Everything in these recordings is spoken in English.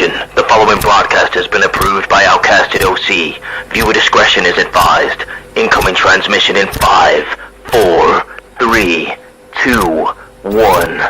Attention, the following broadcast has been approved by Outcasted OC. Viewer discretion is advised. Incoming transmission in 5, 4, 3, 2, 1.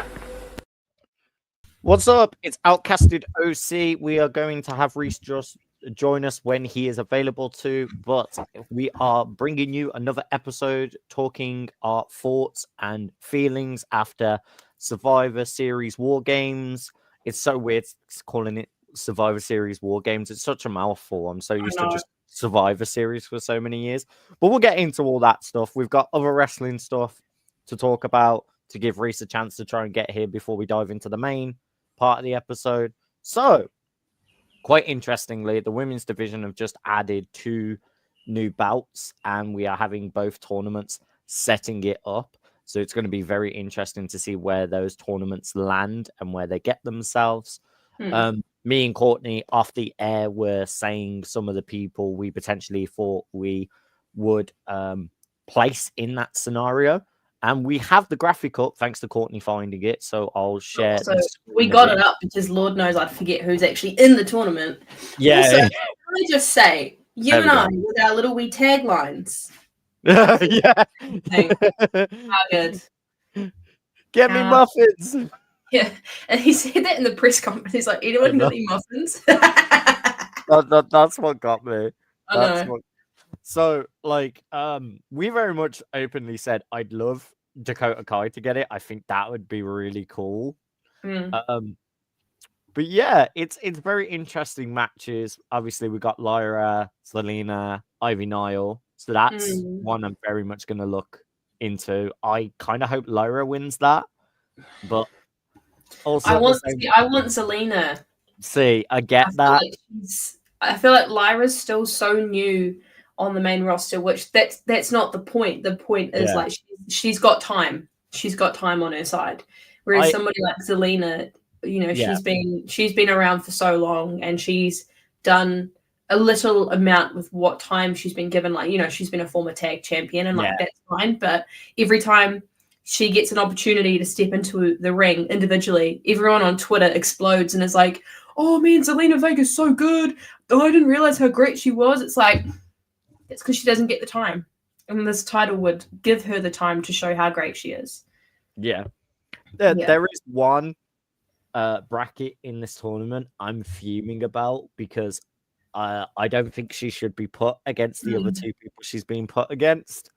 What's up? It's Outcasted OC. We are going to have Reese just join us when he is available to, but we are bringing you another episode talking our thoughts and feelings after Survivor Series War Games. It's so weird calling it Survivor Series War Games. It's such a mouthful. I'm so used to just Survivor Series for so many years. But we'll get into all that stuff. We've got other wrestling stuff to talk about to give Reese a chance to try and get here before we dive into the main part of the episode. So, quite interestingly, the women's division have just added 2 new bouts, and we are having both tournaments setting it up. So it's going to be very interesting to see where those tournaments land and where they get themselves. Me and Courtney off the air were saying some of the people we potentially thought we would place in that scenario. And we have the graphic up thanks to Courtney finding it. So I'll share. So we got it up because Lord knows I'd forget who's actually in the tournament. Yeah. Also, can I just say, you and I, with our little wee taglines. Yeah. How good. Get me muffins. Yeah. And he said that in the press conference. He's like, anyone got any muffins? That's what got me. I know. So, like, we very much openly said I'd love Dakota Kai to get it. I think that would be really cool. But yeah, it's very interesting matches. Obviously, we got Lyra, Zelina, Ivy Nile. So that's one I'm very much going to look into. I kind of hope Lyra wins that, but also I want Zelina. See, I get that. I feel like Lyra's still so new on the main roster, which that's not the point. The point is like she's got time. She's got time on her side. Whereas somebody like Zelina, you know, she's been around for so long and she's done a little amount with what time she's been given. Like, you know, she's been a former tag champion and that's fine. But every time she gets an opportunity to step into the ring individually, everyone on Twitter explodes and is like, oh man, Zelina Vega's so good. Oh, I didn't realize how great she was. It's like, it's because she doesn't get the time. And this title would give her the time to show how great she is. Yeah. There is one bracket in this tournament I'm fuming about because I don't think she should be put against the other 2 people she's being put against.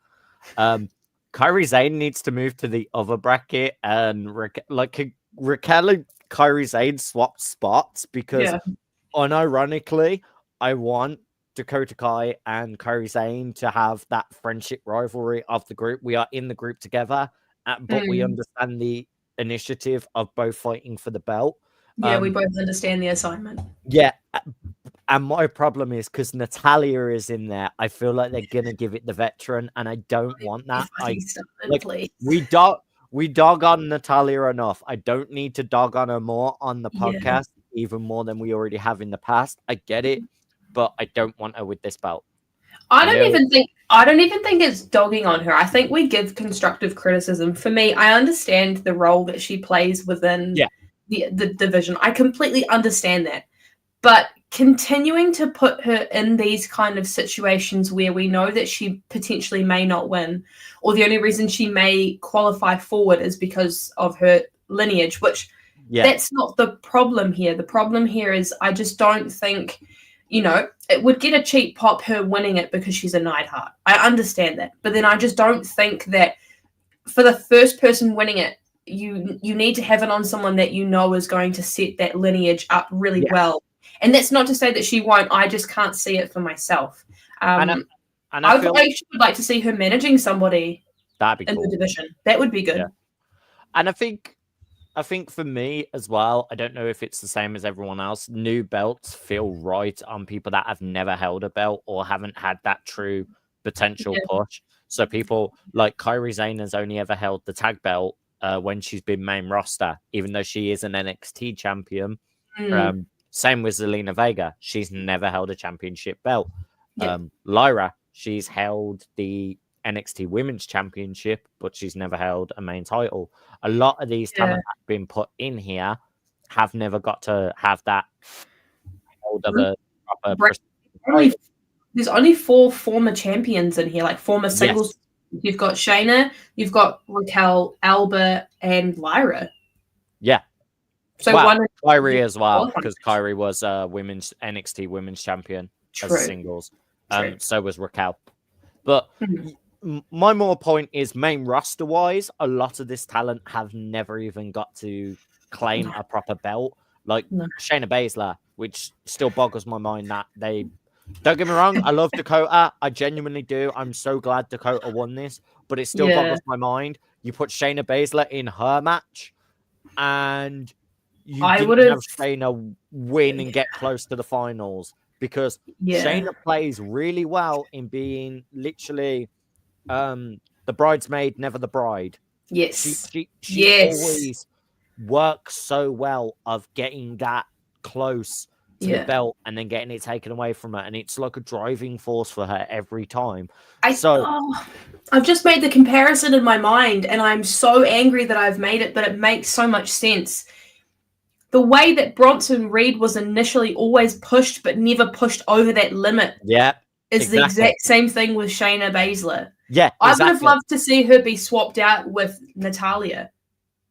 Kairi Sane needs to move to the other bracket, and Raquel and Kairi Sane swapped spots because unironically, I want Dakota Kai and Kairi Sane to have that friendship rivalry of the group. We are in the group together, but we understand the initiative of both fighting for the belt. Yeah, we both understand the assignment. Yeah, and my problem is because Natalya is in there, I feel like they're gonna give it the veteran, and I don't want that. We dog on Natalya enough. I don't need to dog on her more on the podcast, even more than we already have in the past. I get it, but I don't want her with this belt. I don't even think it's dogging on her. I think we give constructive criticism. For me, I understand the role that she plays within the division. I completely understand that. But continuing to put her in these kind of situations where we know that she potentially may not win, or the only reason she may qualify forward is because of her lineage, which that's not the problem here. The problem here is I just don't think, you know, it would get a cheap pop her winning it because she's a Neidhart. I understand that. But then I just don't think that for the first person winning it, you need to have it on someone that you know is going to set that lineage up really well. And that's not to say that she won't. I just can't see it for myself. I would like to see her managing somebody in the division. That would be good. Yeah. And I think for me as well, I don't know if it's the same as everyone else. New belts feel right on people that have never held a belt or haven't had that true potential push. So people like Kairi Sane has only ever held the tag belt when she's been main roster, even though she is an NXT champion. Same with Zelina Vega. She's never held a championship belt. Lyra, she's held the NXT Women's Championship, but she's never held a main title. A lot of these talent that have been put in here have never got to have that hold of a proper. There's only 4 former champions in here, like former singles. Yes. You've got Shayna, you've got Raquel, Alba, and Lyra. Yeah. So Kyrie as well, because Kyrie was women's NXT women's champion as singles. So was Raquel. But my more point is main roster wise, a lot of this talent have never even got to claim a proper belt. Like Shayna Baszler, which still boggles my mind that they don't get me wrong, I love Dakota. I genuinely do. I'm so glad Dakota won this, but it still boggles my mind. You put Shayna Baszler in her match and you didn't have Shayna win and get close to the finals because Shayna plays really well in being literally the bridesmaid, never the bride. Yes. She always works so well of getting that close to the belt and then getting it taken away from her. And it's like a driving force for her every time. I've just made the comparison in my mind and I'm so angry that I've made it, but it makes so much sense. The way that Bronson Reed was initially always pushed, but never pushed over that limit. Yeah. Is the exact same thing with Shayna Baszler. Yeah. I would have loved to see her be swapped out with Natalya.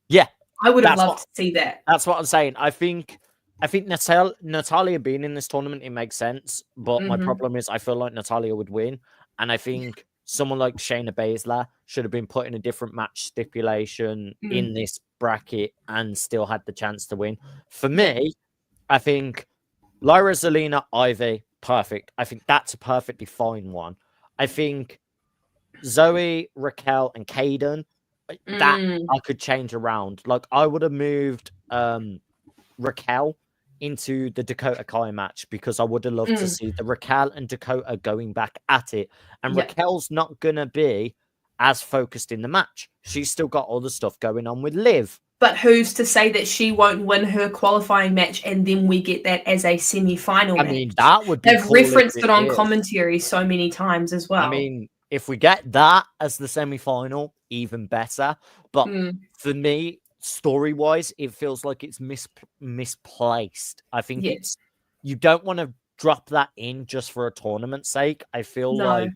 Yeah. I would have loved to see that. That's what I'm saying. I think Natalya being in this tournament, it makes sense. But my problem is I feel like Natalya would win. And I think someone like Shayna Baszler should have been put in a different match stipulation in this bracket and still had the chance to win. For me, I think Lyra, Zelina, Ivy, perfect. I think that's a perfectly fine one. I think Zoe, Raquel, and Kaden, that I could change around. Like I would have moved Raquel into the Dakota Kai match because I would have loved to see the Raquel and Dakota going back at it. And Raquel's not gonna be as focused in the match. She's still got all the stuff going on with Liv. But who's to say that she won't win her qualifying match and then we get that as a semi-final match? I mean, that would be They've referenced it on commentary so many times as well. I mean, if we get that as the semi-final, even better. But for me, story-wise, it feels like it's misplaced. I think you don't want to drop that in just for a tournament's sake. I feel like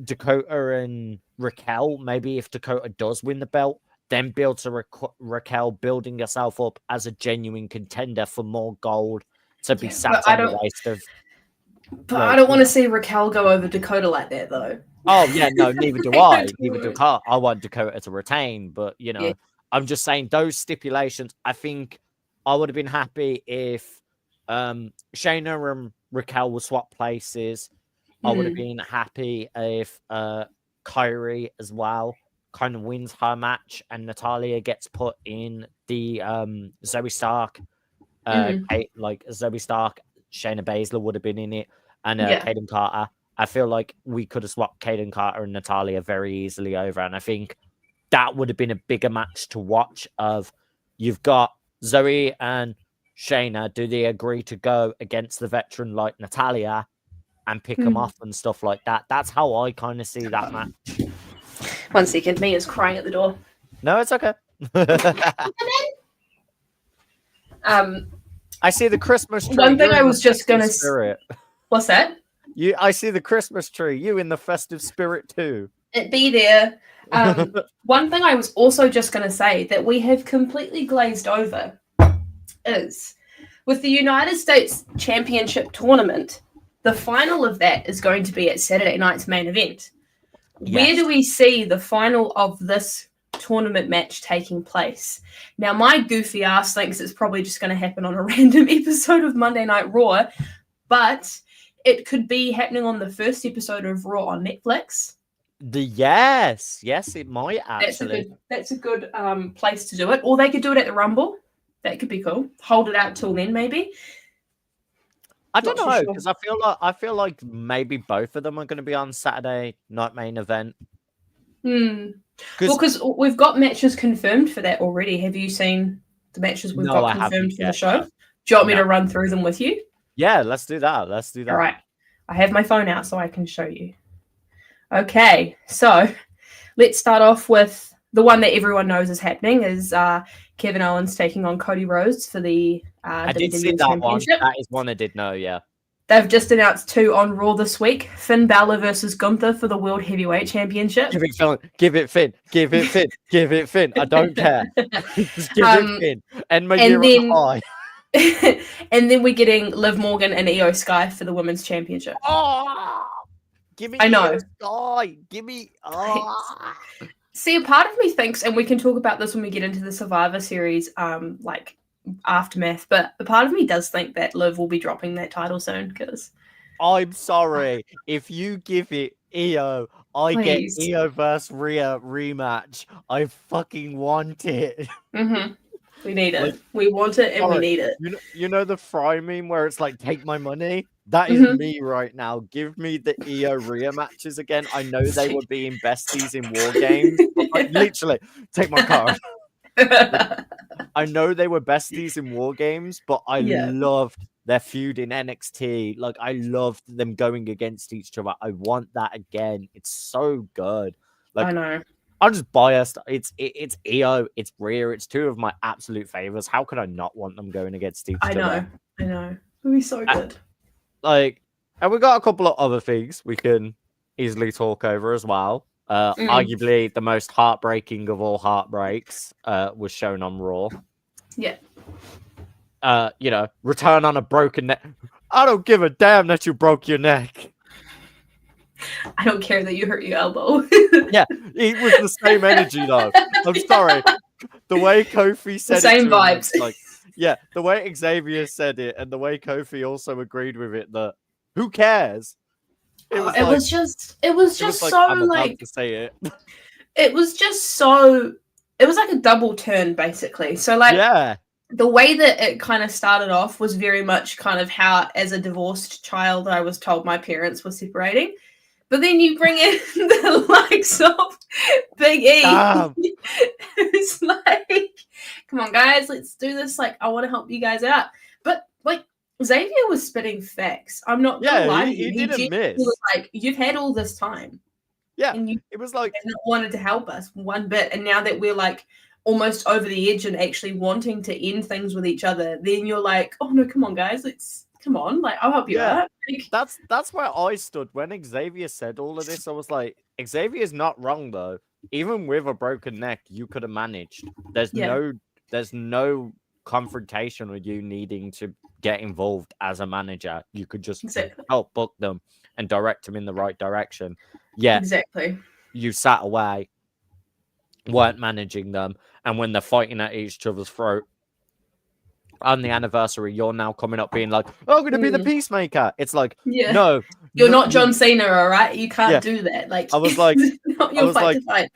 Dakota and Raquel, maybe if Dakota does win the belt, then build to Raquel building herself up as a genuine contender for more gold to be sat on the waist of. But I don't want to see Raquel go over Dakota like that, though. Oh, yeah, no, neither do I. Neither do I. I want Dakota to retain, but, you know, I'm just saying those stipulations, I think I would have been happy if Shayna and Raquel would swap places. I would have been happy if Kyrie as well kind of wins her match and Natalya gets put in the Zoe Stark. Like Zoe Stark, Shayna Baszler would have been in it, and Kaden Carter. I feel like we could have swapped Kaden Carter and Natalya very easily over, and I think that would have been a bigger match to watch. Of you've got Zoe and Shayna, do they agree to go against the veteran like Natalya and pick them off and stuff like that? That's how I kind of see that match. 1 second, Mia's crying at the door. No, it's okay. I see the Christmas tree. One thing I was just going to say. What's that? I see the Christmas tree. You in the festive spirit too. It be there. One thing I was also just going to say that we have completely glazed over is with the United States Championship Tournament, the final of that is going to be at Saturday night's main event. Yes. Where do we see the final of this tournament match taking place? Now, my goofy ass thinks it's probably just going to happen on a random episode of Monday Night Raw, but it could be happening on the first episode of Raw on Netflix. Yes, it might actually. That's a good place to do it. Or they could do it at the Rumble. That could be cool. Hold it out till then, maybe. I don't know, because I feel like maybe both of them are going to be on Saturday night main event. Well, because we've got matches confirmed for that already. Have you seen the matches we've got confirmed for the show? Do you want me to run through them with you? Yeah, let's do that. All right. I have my phone out so I can show you. Okay, so let's start off with the one that everyone knows is happening is Kevin Owens taking on Cody Rhodes for the I did see WWE that one. Championship. That is one I did know, yeah. They've just announced 2 on Raw this week. Finn Balor versus Gunther for the World Heavyweight Championship. Give it Finn. Give it Finn. Give it Finn. Give it Finn. I don't care. Just give it Finn. And my year on high. And then we're getting Liv Morgan and Io Sky for the Women's Championship. Oh, give me I know. Io Sky. Give me. Oh. See, a part of me thinks, and we can talk about this when we get into the Survivor Series, like aftermath, but a part of me does think that Liv will be dropping that title soon because I'm sorry. If you give it Io, I Please. get Io versus Rhea rematch. I fucking want it. Mm-hmm. We need it. Like, We want it and sorry, we need it. You know the Fry meme where it's like, take my money? That is me right now. Give me the Io Rhea matches again. I know they were being besties in War Games. Like, literally, take my card. I know they were besties in War Games, but I loved their feud in NXT. Like, I loved them going against each other. I want that again. It's so good. Like, I know. I'm just biased. It's Io, it's Rhea, it's 2 of my absolute favorites. How could I not want them going against each other? I know. It'll be so good. And we got a couple of other things we can easily talk over as well. Arguably the most heartbreaking of all heartbreaks was shown on Raw. Yeah. Return on a broken neck. I don't give a damn that you broke your neck. I don't care that you hurt your elbow. Yeah, it was the same energy though. I'm sorry. The way Kofi said the same it vibes. Him, the way Xavier said it and the way Kofi also agreed with it that who cares? It was just so I'm about like to say it. It was just so it was like a double turn basically. So like the way that it kind of started off was very much kind of how as a divorced child I was told my parents were separating. But then you bring in the likes of Big E. It's like, come on, guys, let's do this. Like, I want to help you guys out. But, like, Xavier was spitting facts. I'm not going to lie to you. He didn't miss. Was like, you've had all this time. Yeah, and it was like... not wanted to help us one bit. And now that we're, like, almost over the edge and actually wanting to end things with each other, then you're like, oh, no, come on, guys, come on, like I'll help you out. Like, that's where I stood when Xavier said all of this. I was like, Xavier's not wrong though. Even with a broken neck, you could have managed. There's no confrontation with you needing to get involved as a manager. You could just help book them and direct them in the right direction. Yeah, exactly. You sat away, weren't managing them, and when they're fighting at each other's throat. On the anniversary, you're now coming up being like, oh, I'm going to be the peacemaker. It's like, no. You're not John Cena, all right? You can't do that. Like, I was like, not your fight to fight.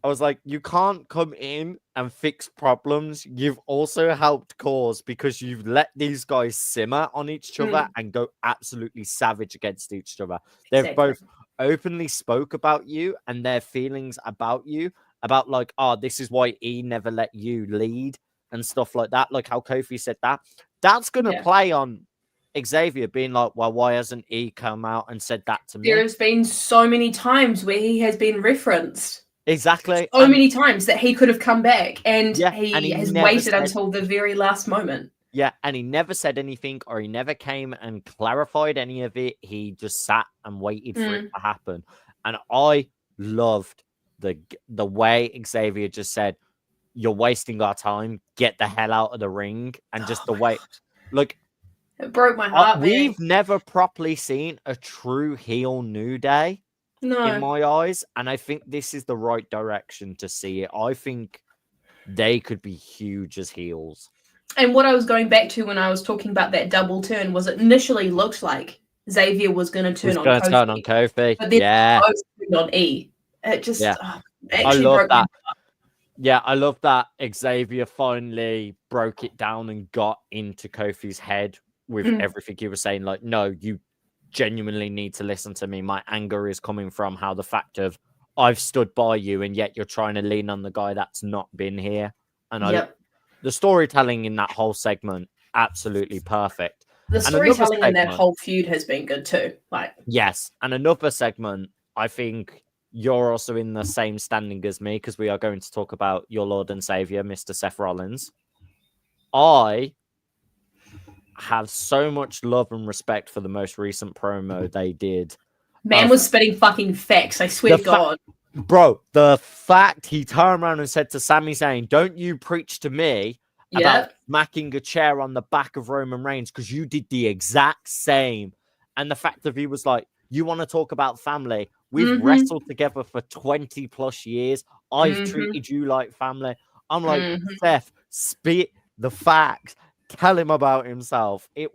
I was like, you can't come in and fix problems. You've also helped cause because you've let these guys simmer on each other and go absolutely savage against each other. They've both openly spoke about you and their feelings about you, about like, oh, this is why E never let you lead. And stuff like that, like how Kofi said that. That's going to play on Xavier being like, well, why hasn't he come out and said that to me? There's been so many times where he has been referenced. Exactly. So many times that he could have come back and he has waited said, until the very last moment. Yeah, and he never said anything or he never came and clarified any of it. He just sat and waited for it to happen. And I loved the way Xavier just said, you're wasting our time. Get the hell out of the ring. And just the way, like, it broke my heart. We've never properly seen a true heel New Day in my eyes. And I think this is the right direction to see it. I think they could be huge as heels. And what I was going back to when I was talking about that double turn was it initially looked like Xavier was going to turn on Kofi. But then Kofi turned on E. It just I love that. Yeah, I love that Xavier finally broke it down and got into Kofi's head with everything he was saying. Like, no, you genuinely need to listen to me. My anger is coming from how the fact of I've stood by you and yet you're trying to lean on the guy that's not been here. And the storytelling in that whole segment, absolutely perfect. The storytelling in that whole feud has been good too. Like, yes, and another segment, I think you're also in the same standing as me because we are going to talk about your Lord and Savior, Mr. Seth Rollins. I have so much love and respect for the most recent promo they did. Man was spitting fucking facts, I swear to God. Bro, the fact he turned around and said to Sami Zayn, don't you preach to me about smacking a chair on the back of Roman Reigns because you did the exact same. And the fact that he was like, you want to talk about family? We've wrestled together for 20 plus years. I've treated you like family. I'm like, Seth, spit the facts. Tell him about himself. And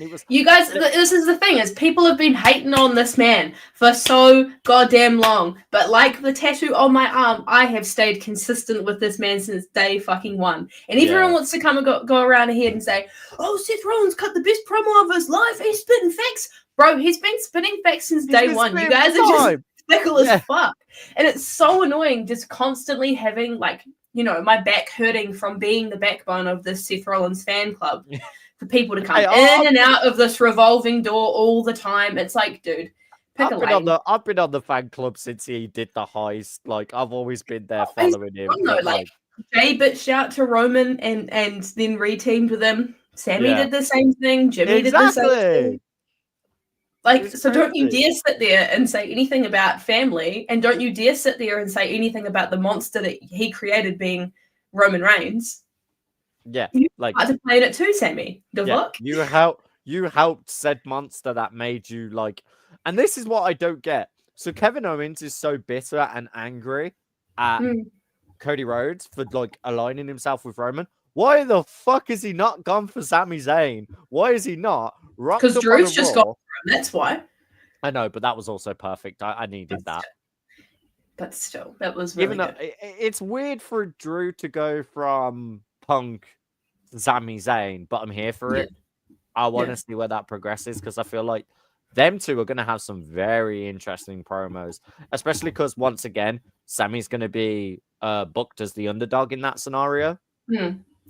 it was. You guys, this is the thing: is people have been hating on this man for so goddamn long. But like the tattoo on my arm, I have stayed consistent with this man since day fucking one. And everyone wants to come and go around ahead and say, "Oh, Seth Rollins cut the best promo of his life. He's spitting facts, bro. He's been spitting facts since day one. You guys are just fickle as fuck, and it's so annoying just constantly having like." You know, my back hurting from being the backbone of this Seth Rollins fan club for people to come in and out of this revolving door all the time. It's like, dude, pick a lane. I've been on the fan club since he did the heist. Like, I've always been there following him. Like, Jay bitched out to Roman and then reteamed with him. Sammy did the same thing. Jimmy did the same thing. Like, so don't you dare sit there and say anything about family, and don't you dare sit there and say anything about the monster that he created being Roman Reigns. Yeah, you had to play it too, Sammy. Good luck. You helped said monster that made you like, and this is what I don't get. So Kevin Owens is so bitter and angry at Cody Rhodes for like aligning himself with Roman. Why the fuck is he not gone for Sami Zayn? Why is he not? Because Drew's just got for him. That's why. I know, but that was also perfect. I needed that. But still, that was really good. It's weird for Drew to go from Punk to Sami Zayn, but I'm here for it. I want to see where that progresses because I feel like them two are going to have some very interesting promos, especially because once again, Sammy's going to be booked as the underdog in that scenario.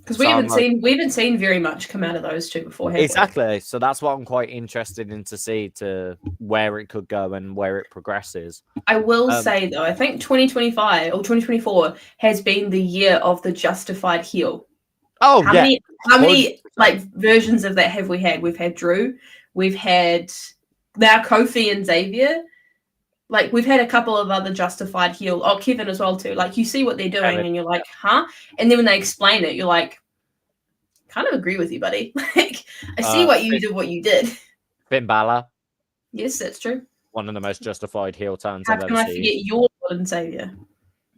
Because we haven't seen very much come out of those two before. Exactly. So that's what I'm quite interested in to see to where it could go and where it progresses. I will say though, I think 2025 or 2024 has been the year of the justified heel. Oh, how many like versions of that have we had? We've had Drew, we've had now Kofi and Xavier. Like, we've had a couple of other justified heel. Oh, Kevin as well, too. Like, you see what they're doing, and you're like, huh? And then when they explain it, you're like, kind of agree with you, buddy. Like, I see what you did. Finn Balor. Yes, that's true. One of the most justified heel turns I've ever seen. How can I forget your Lord and Savior?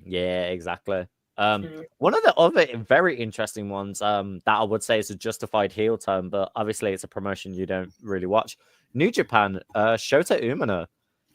Yeah, exactly. One of the other very interesting ones that I would say is a justified heel turn, but obviously it's a promotion you don't really watch. New Japan, Shota Umino.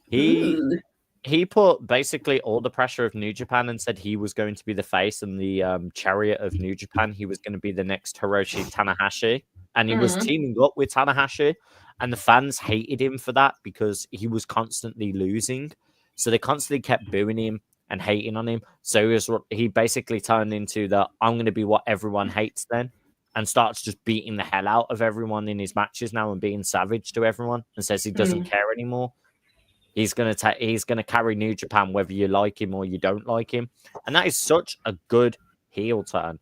He put basically all the pressure of New Japan and said he was going to be the face and the chariot of New Japan. He was going to be the next Hiroshi Tanahashi, and he was teaming up with Tanahashi, and the fans hated him for that because he was constantly losing. So they constantly kept booing him and hating on him. So he basically turned into the I'm going to be what everyone hates then, and starts just beating the hell out of everyone in his matches now and being savage to everyone and says he doesn't care anymore. He's gonna carry New Japan whether you like him or you don't like him, and that is such a good heel turn.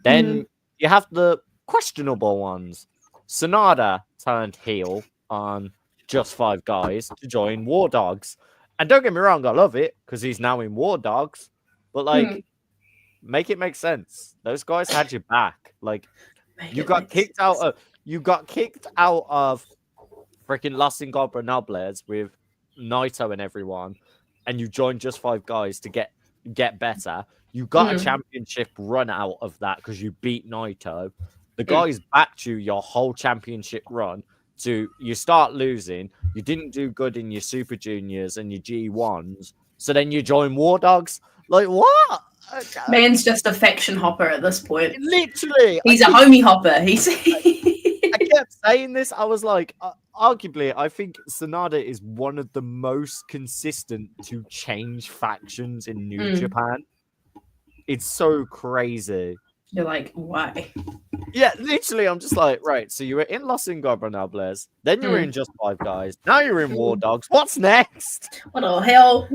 Then you have the questionable ones. Sonata turned heel on Just Five Guys to join War Dogs, and don't get me wrong, I love it because he's now in War Dogs. But like, make it make sense. Those guys had your back. Like, you got kicked out of freaking Los Ingobernables with Naito and everyone, and you joined Just Five Guys to get better. You got a championship run out of that because you beat Naito. The guys backed you your whole championship run. To you start losing. You didn't do good in your Super Juniors and your G1s. So then you join War Dogs. Like, what? Man's just a faction hopper at this point. Literally, he's a homie hopper. I kept saying this. I was like, arguably, I think Sonata is one of the most consistent to change factions in New Japan. It's so crazy. You're like, why? Yeah, literally, I'm just like, right, so you were in Los Ingobernables, then you were in Just Five Guys, now you're in War Dogs. What's next? What the hell?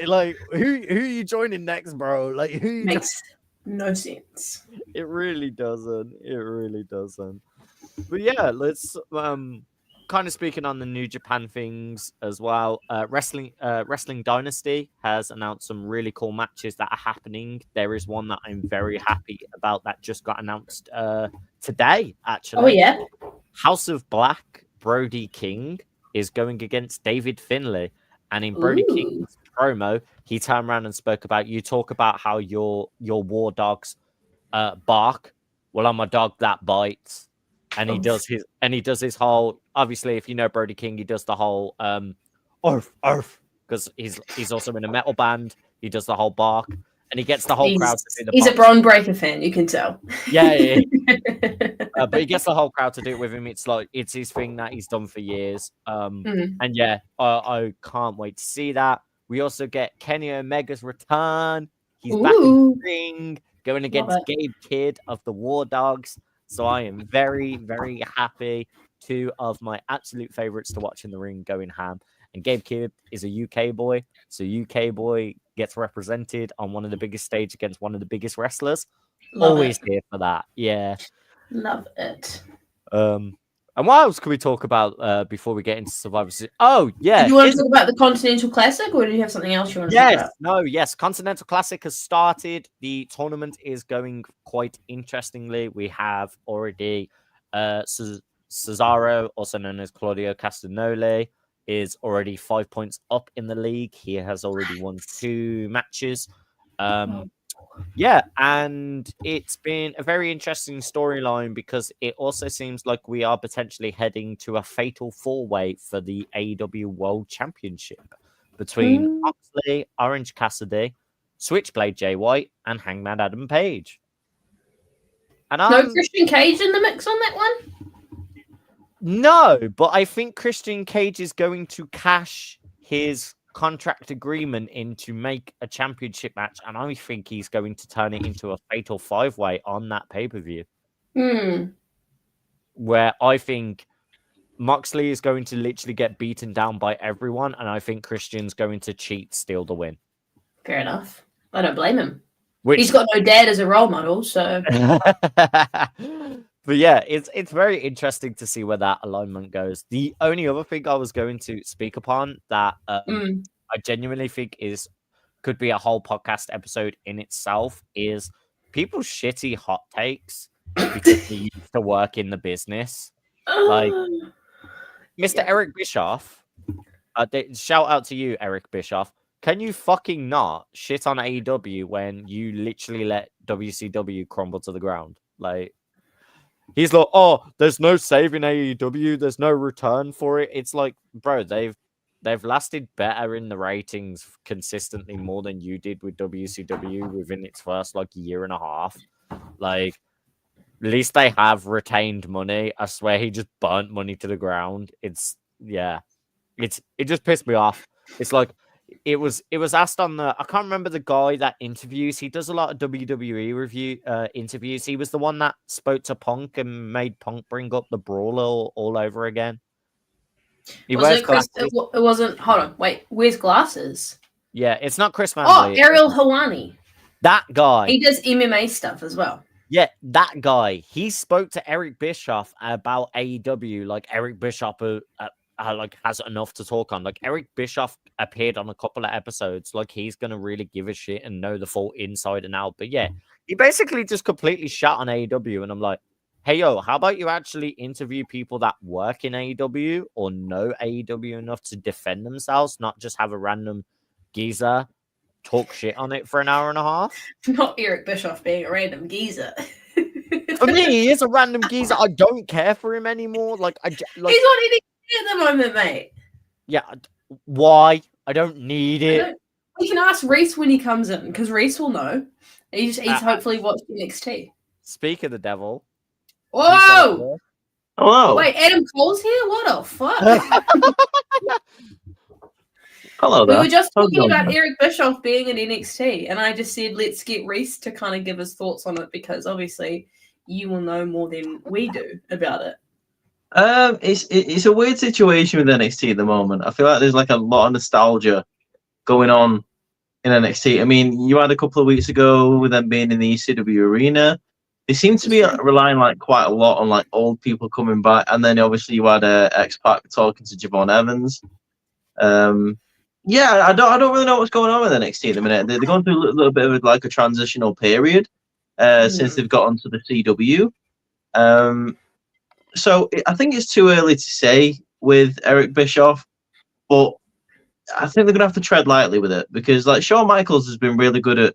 Like, who are you joining next, bro? Like, who you Makes no sense. It really doesn't. It really doesn't. But yeah, let's kind of speaking on the New Japan things as well. Wrestling Dynasty has announced some really cool matches that are happening. There is one that I'm very happy about that just got announced today, actually. Oh yeah. House of Black, Brody King is going against David Finlay. And in Brody Ooh. King's promo, he turned around and spoke about, you talk about how your war dogs bark. Well, I'm a dog that bites. And he does his whole, obviously, if you know Brody King, he does the whole arf, because he's also in a metal band. He does the whole bark. And he gets the whole crowd to do the He's bark. a Braun Breaker fan, you can tell. Yeah. But he gets the whole crowd to do it with him. It's like it's his thing that he's done for years. And yeah, I can't wait to see that. We also get Kenny Omega's return. He's back in the ring, going against Gabe Kidd of the War Dogs. So I am very, very happy. Two of my absolute favorites to watch in the ring going ham. And Gabe Kidd is a UK boy. So UK boy gets represented on one of the biggest stages against one of the biggest wrestlers. Always here for that. Yeah. Love it. And what else can we talk about before we get into Survivor Series? Oh, yeah. Do you want to talk about the Continental Classic, or do you have something else you want to talk about? Yes. Continental Classic has started. The tournament is going quite interestingly. We have already Cesaro, also known as Claudio Castagnoli, is already 5 points up in the league. He has already won 2 matches. Yeah, and it's been a very interesting storyline because it also seems like we are potentially heading to a fatal 4-way for the AEW World Championship between Moxley, Orange Cassidy, Switchblade Jay White, and Hangman Adam Page. And no Christian Cage in the mix on that one? No, but I think Christian Cage is going to cash his contract agreement in to make a championship match, and I think he's going to turn it into a fatal 5-way on that pay-per-view. Where I think Moxley is going to literally get beaten down by everyone, and I think Christian's going to cheat, steal the win. Fair enough. I don't blame him. He's got no dad as a role model, so... But yeah, it's very interesting to see where that alignment goes. The only other thing I was going to speak upon that I genuinely think could be a whole podcast episode in itself is people's shitty hot takes because they used to work in the business. Like Mr. Eric Bischoff, shout out to you, Eric Bischoff. Can you fucking not shit on AEW when you literally let WCW crumble to the ground? Like, he's like, oh, there's no saving AEW. There's no return for it. It's like, bro, they've lasted better in the ratings consistently more than you did with WCW within its first like year and a half. Like, at least they have retained money. I swear he just burnt money to the ground. It just pissed me off. It's like it was asked on the, I can't remember the guy that interviews. He does a lot of WWE review interviews. He was the one that spoke to Punk and made Punk bring up the brawler all over again. He wears glasses. It wasn't. Hold on, wait. Wears glasses. Yeah, it's not Chris Manley. Oh, Ariel Helwani. That guy. He does MMA stuff as well. Yeah, that guy. He spoke to Eric Bischoff about AEW. Like Eric Bischoff like has enough to talk on. Like Eric Bischoff appeared on a couple of episodes. Like he's gonna really give a shit and know the full inside and out. But yeah, he basically just completely shot on AEW, and I'm like, hey yo, how about you actually interview people that work in AEW or know AEW enough to defend themselves, not just have a random geezer talk shit on it for an hour and a half? Not Eric Bischoff being a random geezer. For me, he is a random geezer. I don't care for him anymore. Like he's not anything at the moment, mate. Yeah, why? I don't need it. We can ask Reese when he comes in, because Reese will know. He's hopefully watched NXT. Speak of the devil. Whoa! Hello. Wait, Adam Cole's here? What the fuck? Hello there. We were just talking about Eric Bischoff being in NXT, and I just said, let's get Reese to kind of give his thoughts on it, because obviously you will know more than we do about it. It's a weird situation with NXT at the moment. I feel like there's like a lot of nostalgia going on in NXT. I mean, you had a couple of weeks ago with them being in the ECW arena. They seem to be relying like quite a lot on like old people coming back, and then obviously you had X-Pac talking to Javon Evans. Yeah, I don't really know what's going on with NXT at the minute. They're going through a little bit of like a transitional period since they've got onto the CW. So I think it's too early to say with Eric Bischoff, but I think they're gonna have to tread lightly with it because like Shawn Michaels has been really good at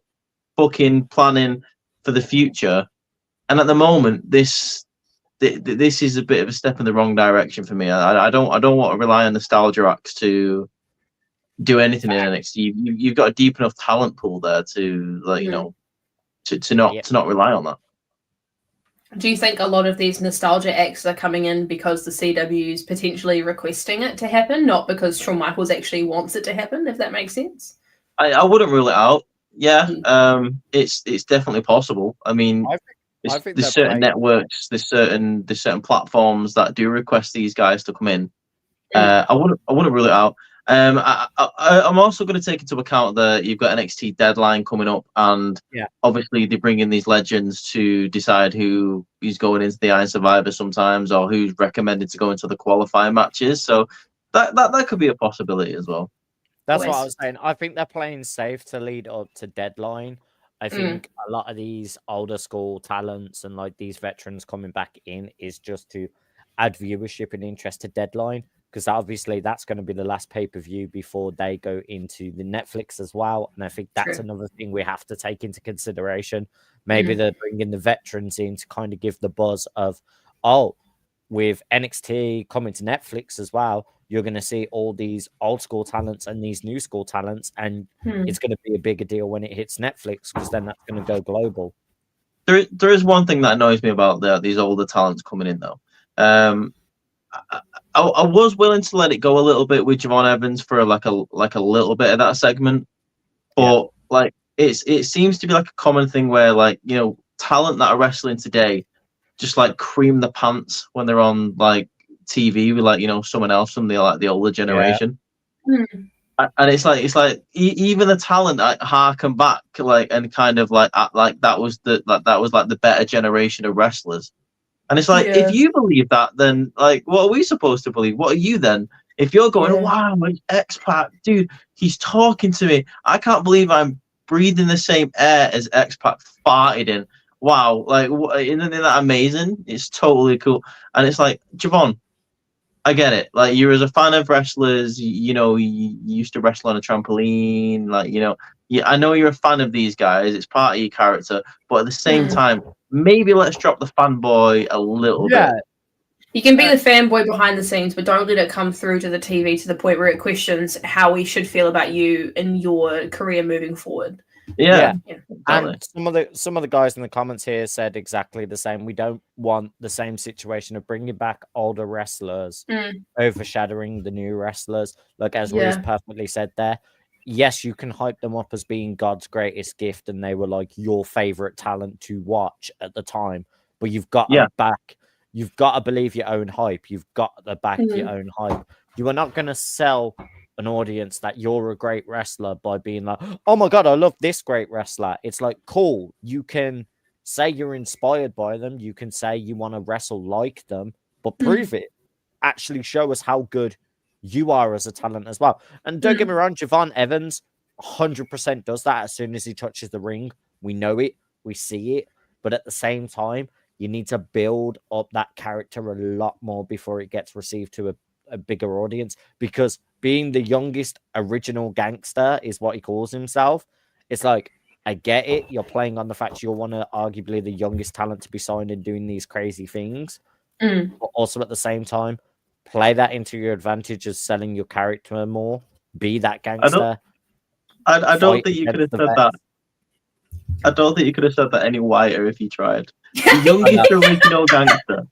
booking, planning for the future, and at the moment this is a bit of a step in the wrong direction for me. I don't want to rely on nostalgia acts to do anything in NXT. You've got a deep enough talent pool there to like to not rely on that. Do you think a lot of these nostalgia acts are coming in because the CW is potentially requesting it to happen, not because Shawn Michaels actually wants it to happen, if that makes sense? I wouldn't rule it out. Yeah, it's definitely possible. I mean, I think there's certain networks, there's certain platforms that do request these guys to come in. I wouldn't rule it out. I'm also going to take into account that you've got NXT Deadline coming up, and obviously they bring in these legends to decide who is going into the Iron Survivor sometimes, or who's recommended to go into the qualifying matches. So that could be a possibility as well. That's what I was saying. I think they're playing safe to lead up to Deadline. I think a lot of these older school talents and like these veterans coming back in is just to add viewership and interest to Deadline. Because obviously that's going to be the last pay-per-view before they go into the Netflix as well. And I think that's another thing we have to take into consideration. Maybe they're bringing the veterans in to kind of give the buzz of, with NXT coming to Netflix as well, you're going to see all these old school talents and these new school talents. And it's going to be a bigger deal when it hits Netflix because then that's going to go global. There is one thing that annoys me about these older talents coming in, though. I was willing to let it go a little bit with Javon Evans for like a little bit of that segment, but like it seems to be like a common thing where like talent that are wrestling today just like cream the pants when they're on like TV with like someone else from the older generation, and it's like even the talent that harken back like and kind of like act like that was the better generation of wrestlers. And it's like, if you believe that, then like, what are we supposed to believe? What are you then? If you're going, wow, it's X-Pac, dude, he's talking to me. I can't believe I'm breathing the same air as X-Pac farted in. Wow, like, isn't that amazing? It's totally cool. And it's like, Javon, I get it. Like, you're as a fan of wrestlers, you used to wrestle on a trampoline, like, I know you're a fan of these guys. It's part of your character, but at the same time, maybe let's drop the fanboy a little bit. You can be the fanboy behind the scenes, but don't let it come through to the TV to the point where it questions how we should feel about you and your career moving forward. Yeah. And some of the guys in the comments here said exactly the same. We don't want the same situation of bringing back older wrestlers overshadowing the new wrestlers. Like as Reese perfectly said there. Yes, you can hype them up as being God's greatest gift, and they were like your favorite talent to watch at the time. But you've got you've got to believe your own hype. You've got to back your own hype. You are not going to sell an audience that you're a great wrestler by being like, oh my God, I love this great wrestler. It's like, cool. You can say you're inspired by them. You can say you want to wrestle like them, but prove it. Actually show us how good you are as a talent as well. And don't get me wrong, Javon Evans 100% does that as soon as he touches the ring. We know it. We see it. But at the same time, you need to build up that character a lot more before it gets received to a bigger audience. Because being the youngest original gangster is what he calls himself. It's like, I get it. You're playing on the fact you're one of arguably the youngest talent to be signed and doing these crazy things. But also at the same time, play that into your advantage as selling your character more. Be that gangster. I don't think you could have said that. I don't think you could have said that any whiter if you tried. The youngest original gangster.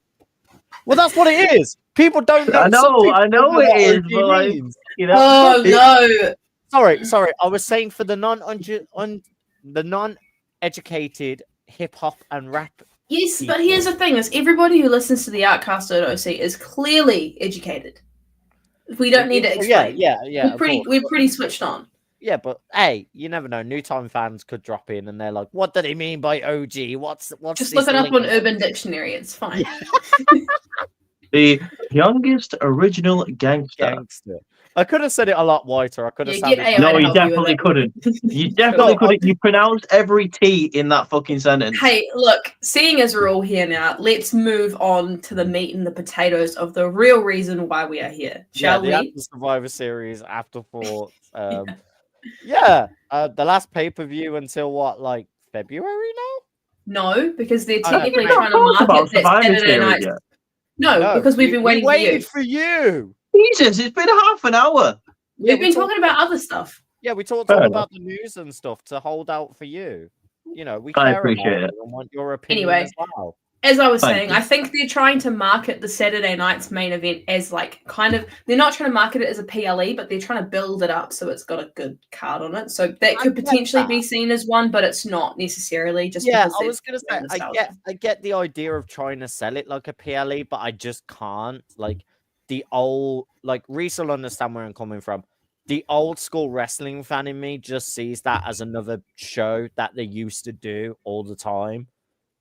Well, that's what it is. People don't know. I know it is, but like, Oh no! Sorry. I was saying for the non-educated hip hop and rap. Yes, but here's the thing: is everybody who listens to the Outcasted OC is clearly educated. We don't need to explain. Yeah. We're pretty switched on. Yeah, but hey, you never know. New Time fans could drop in and they're like, "What did he mean by OG? What's Just this look it up link?" on Urban Dictionary. It's fine. The youngest original gangster. Gangster. I could have said it a lot whiter. I could have Yeah, get sounded. AI No, to you help you with definitely it. couldn't. You definitely No, couldn't. You pronounced every T in that fucking sentence. Hey, look, seeing as we're all here now, let's move on to the meat and the potatoes of the real reason why we are here. Shall the we? After Survivor Series, Afterthoughts. The last pay-per-view until what, like February now? No, because they're Oh, no, technically May. trying to Talk about market that Survivor Saturday Series night. yet. No, because we've been waiting we waited for for you. Jesus, it's been half an hour. We've been talking about other stuff. Yeah, we talked Fair all enough. about the news and stuff to hold out for you. You know, we I care appreciate about it. you and want your opinion Anyway. as well. As I was Thank saying, you. I think they're trying to market the Saturday night's main event as like kind of, they're not trying to market it as a PLE, but they're trying to build it up so it's got a good card on it. So that could potentially be seen as one, but it's not necessarily just because I was gonna say I get the idea of trying to sell it like a PLE, but I just can't. Like the old Reese will understand where I'm coming from. The old school wrestling fan in me just sees that as another show that they used to do all the time,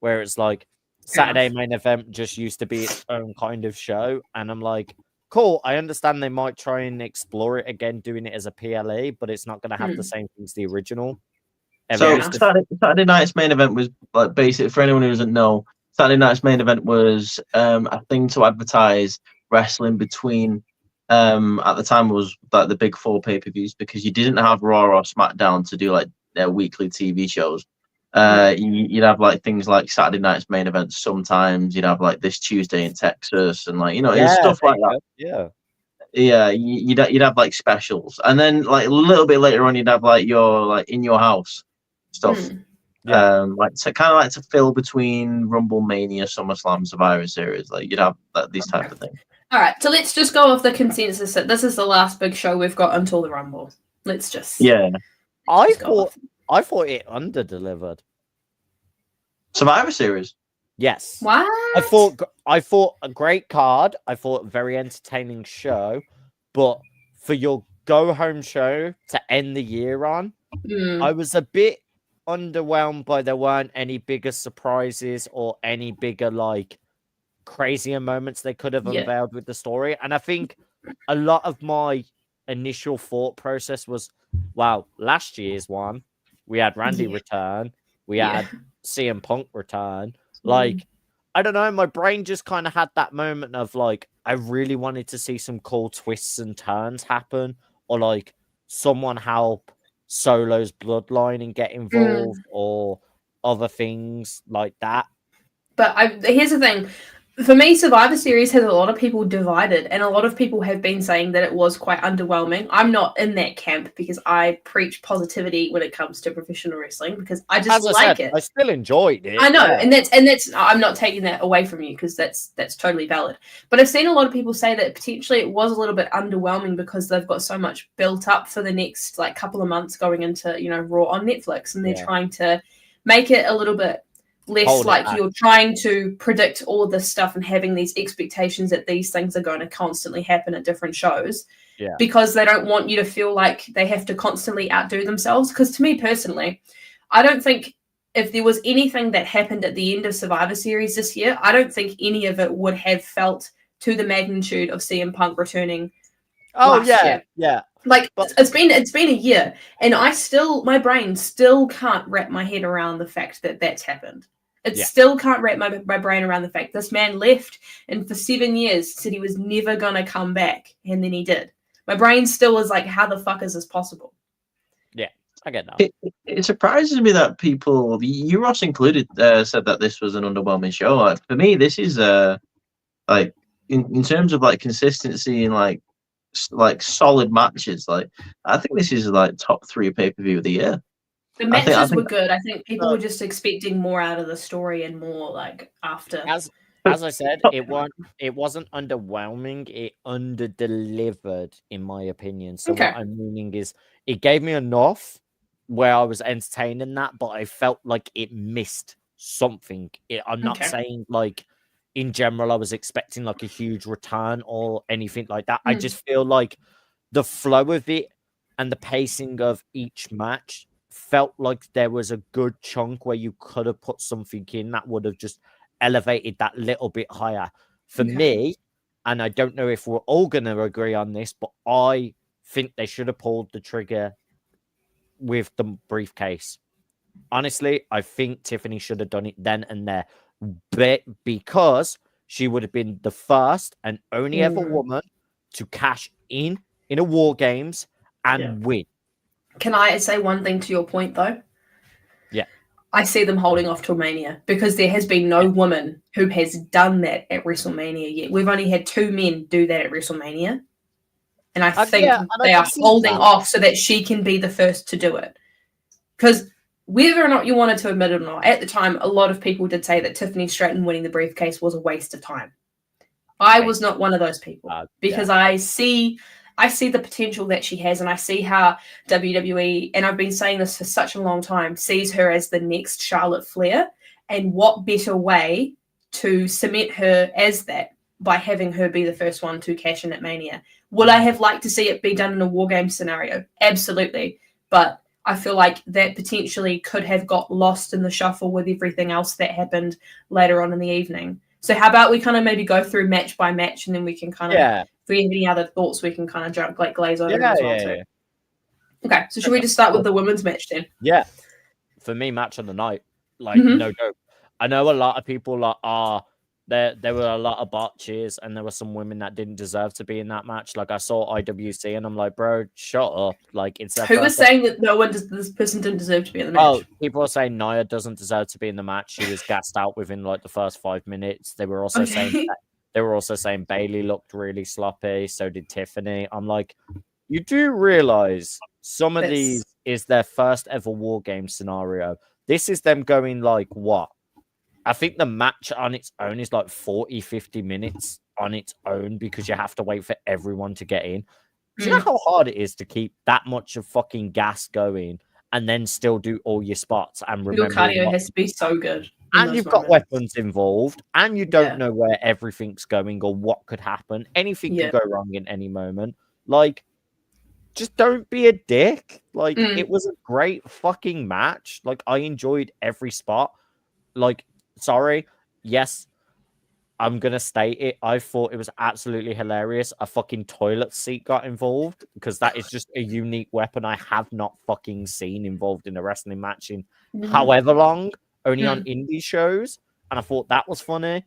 where it's like Saturday main event just used to be its own kind of show, and I'm like, cool. I understand they might try and explore it again, doing it as a PLE, but it's not going to have the same thing as the original. So Saturday night's main event was like basic for anyone who doesn't know. Saturday night's main event was a thing to advertise wrestling between at the time was like the big four pay-per-views because you didn't have Raw or SmackDown to do like their weekly TV shows. You'd have like things like Saturday night's main events. Sometimes you'd have like this Tuesday in Texas and like it's stuff like that. Yeah, you'd have like specials, and then like a little bit later on, you'd have like your like in your house stuff. Like to kind of like to fill between Rumble, Mania, SummerSlam, Survivor Series. Like you'd have these type of things. All right, so let's just go off the consensus that this is the last big show we've got until the Rumble. Let's just I thought it under-delivered. Survivor Series. Yes. What? I thought a great card. I thought a very entertaining show, but for your go-home show to end the year on, I was a bit underwhelmed by there weren't any bigger surprises or any bigger like crazier moments they could have unveiled with the story. And I think a lot of my initial thought process was, wow, last year's one, we had Randy return, we had CM Punk return. Like, I don't know, my brain just kind of had that moment of like, I really wanted to see some cool twists and turns happen, or like someone help Solo's bloodline and get involved, or other things like that. But here's the thing. For me, Survivor Series has a lot of people divided, and a lot of people have been saying that it was quite underwhelming. I'm not in that camp because I preach positivity when it comes to professional wrestling because I just like it. I still enjoyed it. I know, and that's I'm not taking that away from you because that's totally valid. But I've seen a lot of people say that potentially it was a little bit underwhelming because they've got so much built up for the next like couple of months going into Raw on Netflix, and they're trying to make it a little bit less like you're trying to predict all of this stuff and having these expectations that these things are going to constantly happen at different shows because they don't want you to feel like they have to constantly outdo themselves. Because to me personally, I don't think if there was anything that happened at the end of Survivor Series this year, I don't think any of it would have felt to the magnitude of CM Punk returning last year. Like it's been a year, and my brain still can't wrap my head around the fact that that's happened. It still can't wrap my brain around the fact this man left and for 7 years said he was never gonna come back, and then he did. My brain still is like, how the fuck is this possible? Yeah, I get that. It surprises me that people, you Ross included, said that this was an underwhelming show. Like, for me, this is like in terms of like consistency and like solid matches. Like I think this is like top 3 pay-per-view of the year. The matches were good. I think people were just expecting more out of the story and more like after. As I said, it wasn't underwhelming. It under-delivered, in my opinion. So what I'm meaning is, it gave me enough where I was entertained in that, but I felt like it missed something. I'm not saying like in general I was expecting like a huge return or anything like that. I just feel like the flow of it and the pacing of each match felt like there was a good chunk where you could have put something in that would have just elevated that little bit higher. For me, and I don't know if we're all going to agree on this, but I think they should have pulled the trigger with the briefcase. Honestly, I think Tiffany should have done it then and there, but because she would have been the first and only ever woman to cash in a War Games and win. Can I say one thing to your point, though? Yeah. I see them holding off till Mania because there has been no woman who has done that at WrestleMania yet. We've only had 2 men do that at WrestleMania. And I think they are holding off so that she can be the first to do it. Because whether or not you wanted to admit it or not, at the time, a lot of people did say that Tiffany Stratton winning the briefcase was a waste of time. I was not one of those people because I see the potential that she has, and I see how WWE, and I've been saying this for such a long time, sees her as the next Charlotte Flair. And what better way to cement her as that by having her be the first one to cash in at Mania? Would I have liked to see it be done in a War Game scenario? Absolutely. But I feel like that potentially could have got lost in the shuffle with everything else that happened later on in the evening. So how about we kind of maybe go through match by match, and then we can kind of, if we have any other thoughts, we can kind of jump like glaze over as well too. Okay, so should we just start with the women's match then? Yeah. For me, match of the night. Like, no joke. I know a lot of people there were a lot of botches, and there were some women that didn't deserve to be in that match. Like, I saw IWC, and I'm like, bro, shut up. Like, it's who was saying that this person didn't deserve to be in the match? Oh, people are saying Nia doesn't deserve to be in the match. She was gassed out within like the first 5 minutes. They were also saying Bailey looked really sloppy. So did Tiffany. I'm like, you do realize some of these is their first ever War Game scenario. This is them going like what? I think the match on its own is like 40, 50 minutes on its own because you have to wait for everyone to get in. Do you know how hard it is to keep that much of fucking gas going and then still do all your spots and remember? Your cardio has to be so good. And you've got weapons involved and you don't know where everything's going or what could happen. Anything could go wrong in any moment. Like, just don't be a dick. Like, it was a great fucking match. Like, I enjoyed every spot. Like, sorry, yes, I'm gonna state it. I thought it was absolutely hilarious. A fucking toilet seat got involved because that is just a unique weapon I have not fucking seen involved in a wrestling match in however long, only on indie shows. And I thought that was funny.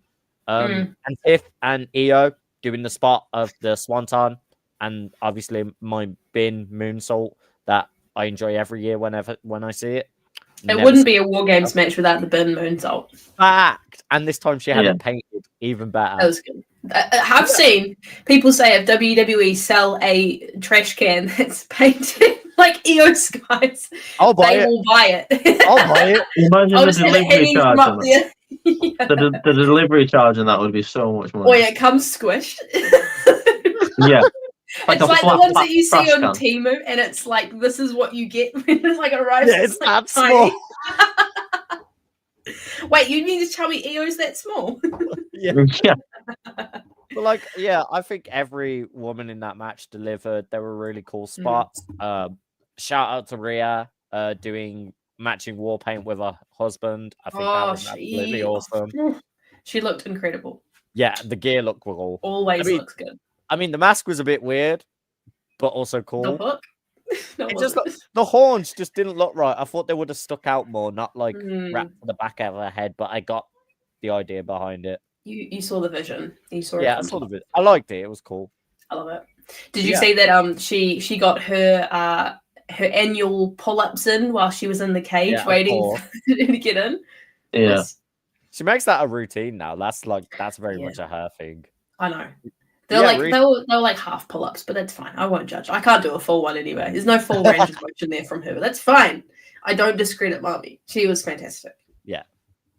And Tiff and Io doing the spot of the Swanton, and obviously my bin moonsault that I enjoy every year when I see it. It wouldn't be a War Games match without the bin moonsault. Fact. And this time she had it painted even better. That was good. I've seen people say if WWE sell a trash can that's painted like EO Skies, they will buy it. I'll buy it. Imagine the delivery charge on that. The delivery charge on that would be so much more. Oh yeah, it comes squished. Yeah. Like it's like the ones that you see on Temu, and it's like, this is what you get when it's like arrives. Yeah, it's that small. Wait, you mean to tell me EO's that small? Yeah. But like, yeah, I think every woman in that match delivered. There were really cool spots. Shout out to Rhea doing matching war paint with her husband. I think that was absolutely awesome. She looked incredible. Yeah, the gear looked cool. Always looks good. I mean, the mask was a bit weird, but also cool. The hook? The horns just didn't look right. I thought they would have stuck out more, not like wrapped to the back of her head, but I got the idea behind it. You saw the vision. You saw it. Yeah, I saw the vision. I liked it. It was cool. I love it. Did you see that she got her annual pull-ups in while she was in the cage waiting to get in? Yeah. She makes that a routine now. That's very much a her thing. I know. They're like half pull-ups, but that's fine. I won't judge. I can't do a full one anyway. There's no full range of motion there from her, but that's fine. I don't discredit Marby. She was fantastic. Yeah.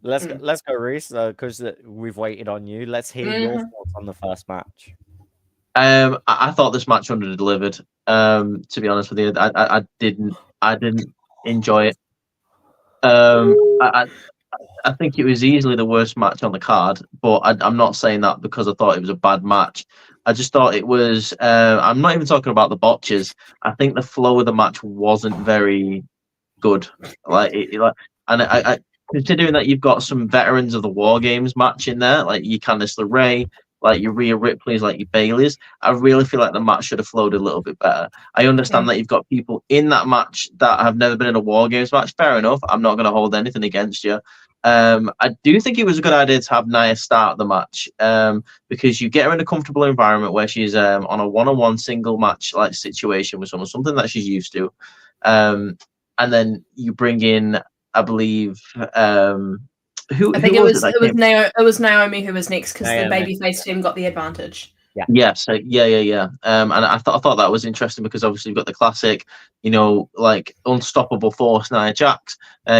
Let's go, Reese, because we've waited on you. Let's hear your thoughts on the first match. I thought this match under-delivered. To be honest with you, I didn't enjoy it. I think it was easily the worst match on the card, but I'm not saying that because I thought it was a bad match. I just thought it was. I'm not even talking about the botches. I think the flow of the match wasn't very good. And considering that you've got some veterans of the War Games match in there, like your Candice LeRae, like your Rhea Ripley's, like your Bailey's, I really feel like the match should have flowed a little bit better. I understand that you've got people in that match that have never been in a War Games match. Fair enough. I'm not going to hold anything against you. I do think it was a good idea to have Nia start the match because you get her in a comfortable environment where she's on a one-on-one single match like situation with someone, something that she's used to. And then you bring in, I believe, it was Naomi who was next because the babyface team got the advantage. Yeah. Yes. Yeah. And I thought that was interesting because obviously you've got the classic, like unstoppable force Nia Jax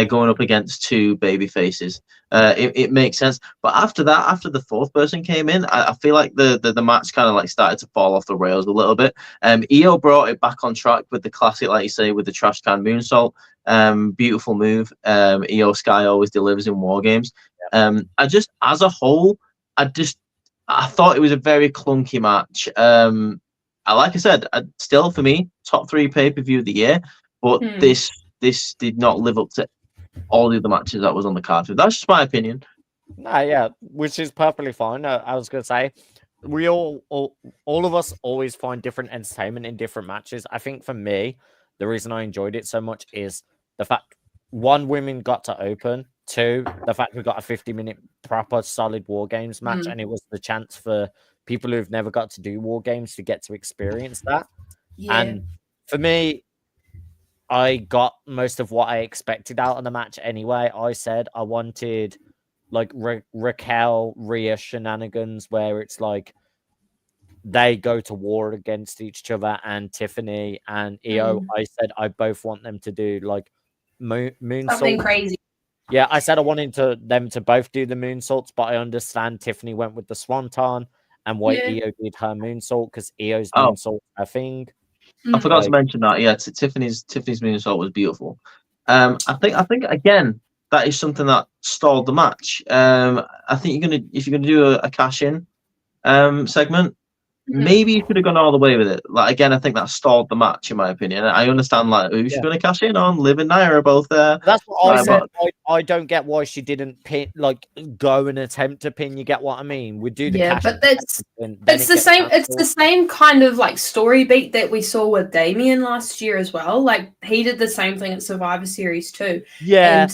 going up against two baby faces. It makes sense. But after that, after the fourth person came in, I feel like the match kind of like started to fall off the rails a little bit. Io brought it back on track with the classic, like you say, with the trash can moonsault. Beautiful move. Io Sky always delivers in War Games. I just, as a whole, I thought it was a very clunky match. Like I said, still for me, top 3 pay-per-view of the year, but this did not live up to all the other matches that was on the card. So that's just my opinion. Yeah, which is perfectly fine. I was going to say, we all of us always find different entertainment in different matches. I think for me, the reason I enjoyed it so much is the fact, 1, women got to open, 2, the fact we got a 50-minute proper solid War Games match, and it was the chance for people who've never got to do War Games to get to experience that. Yeah. And for me, I got most of what I expected out of the match anyway. I said I wanted like Raquel, Rhea shenanigans where it's like they go to war against each other, and Tiffany and Io. I said I both want them to do like moonsault. Something crazy. Yeah, I said I wanted them to both do the moonsaults, but I understand Tiffany went with the swanton and why Io did her moonsault because Io's moonsault her thing. I forgot to mention that. Yeah, Tiffany's moonsault was beautiful. I think again that is something that stalled the match. I think if you're gonna do a cash in segment, maybe you could have gone all the way with it. Like again, I think that stalled the match in my opinion. I understand like who's going to cash in on. Liv and Nia are both there. That's what I said. I don't get why she didn't pin, like go and attempt to pin. You get what I mean? We do the cash. But it's the same. It's the same kind of like story beat that we saw with Damien last year as well. Like he did the same thing at Survivor Series too. Yeah. And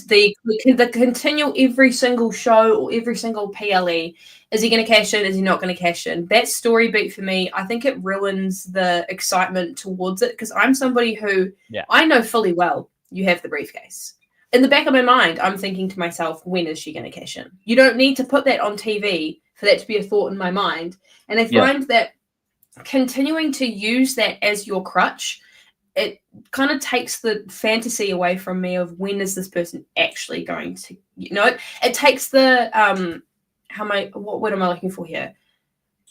the continual every single show or every single PLE. Is he going to cash in? Is he not going to cash in? That story beat for me, I think it ruins the excitement towards it because I'm somebody who I know fully well you have the briefcase. In the back of my mind, I'm thinking to myself, when is she going to cash in? You don't need to put that on TV for that to be a thought in my mind. And I find that continuing to use that as your crutch, it kind of takes the fantasy away from me of when is this person actually going to, it takes the, what word am I looking for here?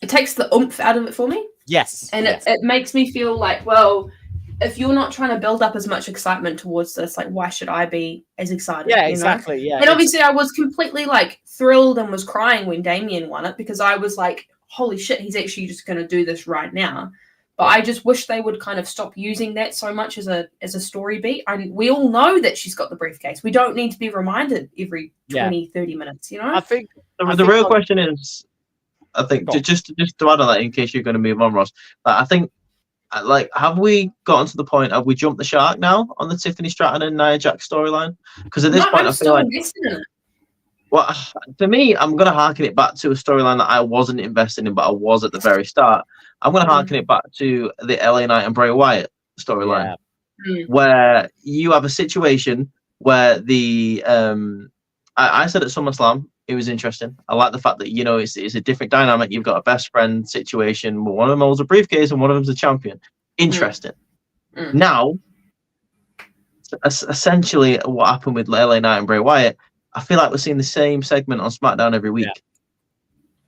It takes the oomph out of it for me. Yes. And it makes me feel like, well, if you're not trying to build up as much excitement towards this, like, why should I be as excited? Yeah, exactly. Yeah. And obviously I was completely like thrilled and was crying when Damien won it because I was like, holy shit, he's actually just going to do this right now. But I just wish they would kind of stop using that so much as a story beat. We all know that she's got the briefcase. We don't need to be reminded every 20, 30 minutes, I think the real question is, I think, just to add on that in case you're going to move on, Ross, I think, like, have we gotten to the point, have we jumped the shark now on the Tiffany Stratton and Nia Jax storyline? Because at this point, I feel like... Well, for me, I'm going to harken it back to a storyline that I wasn't invested in, but I was at the very start. I'm going to harken it back to the LA Knight and Bray Wyatt storyline, where you have a situation where I said at SummerSlam, it was interesting. I like the fact that, it's a different dynamic. You've got a best friend situation where one of them holds a briefcase and one of them's a champion. Interesting. Now, essentially what happened with LA Knight and Bray Wyatt, I feel like we're seeing the same segment on SmackDown every week,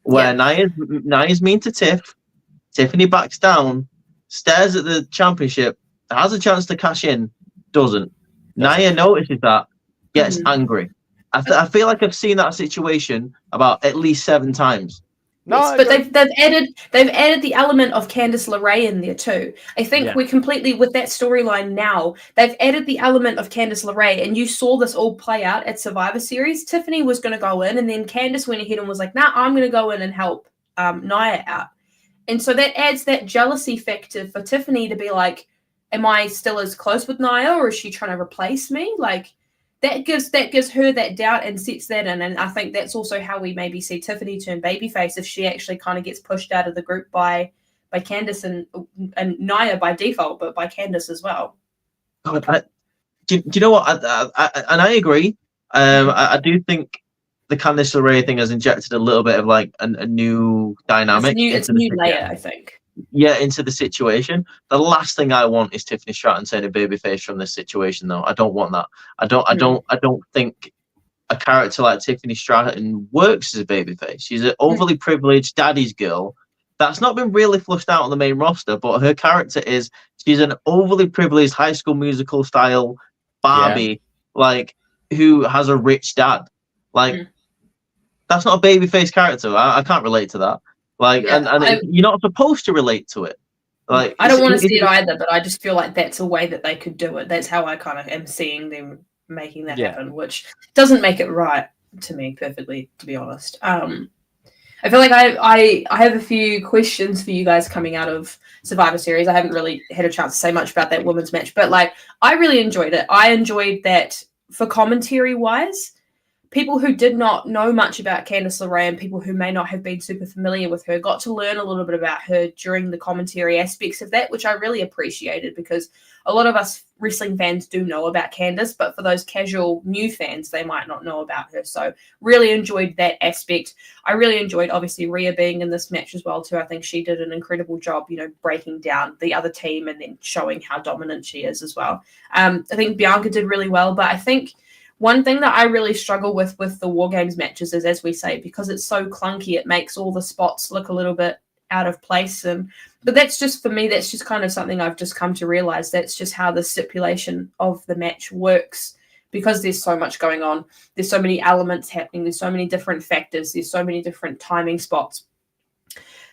where Nia's mean to Tiff, Tiffany backs down, stares at the championship, has a chance to cash in, doesn't. Nia notices that, gets angry. I feel like I've seen that situation about at least 7 times, No, but they've added the element of Candice LeRae in there too. I think we're completely with that storyline now. They've added the element of Candice LeRae, and you saw this all play out at Survivor Series. Tiffany was going to go in, and then Candice went ahead and was like, "Nah, I'm going to go in and help Nia out." And so that adds that jealousy factor for Tiffany to be like, "Am I still as close with Nia, or is she trying to replace me?" Like. That gives her that doubt and sets that in, and I think that's also how we maybe see Tiffany turn babyface if she actually kind of gets pushed out of the group by Candice and Nia by default, but by Candice as well. God, do you know what? And I agree. I do think the Candice LeRae thing has injected a little bit of like a new dynamic. It's a new layer, I think. Yeah, into the situation. The last thing I want is Tiffany Stratton turning babyface from this situation, though. I don't want that. I don't think a character like Tiffany Stratton works as a babyface. She's an overly privileged daddy's girl. That's not been really flushed out on the main roster, but her character is she's an overly privileged High School Musical style Barbie, like who has a rich dad. Like that's not a babyface character. I can't relate to that. Like, you're not supposed to relate to it. Like, I don't want to see it either, but I just feel like that's a way that they could do it. That's how I kind of am seeing them making that happen, which doesn't make it right to me perfectly, to be honest. I feel like I have a few questions for you guys coming out of Survivor Series. I haven't really had a chance to say much about that women's match, but like I really enjoyed it. I enjoyed that for commentary wise. People who did not know much about Candice LeRae and people who may not have been super familiar with her got to learn a little bit about her during the commentary aspects of that, which I really appreciated because a lot of us wrestling fans do know about Candice, but for those casual new fans, they might not know about her. So really enjoyed that aspect. I really enjoyed, obviously, Rhea being in this match as well, too. I think she did an incredible job, breaking down the other team and then showing how dominant she is as well. I think Bianca did really well, but I think one thing that I really struggle with the War Games matches is, as we say, because it's so clunky, it makes all the spots look a little bit out of place. But that's just, for me, that's just kind of something I've just come to realize. That's just how the stipulation of the match works because there's so much going on. There's so many elements happening. There's so many different factors. There's so many different timing spots.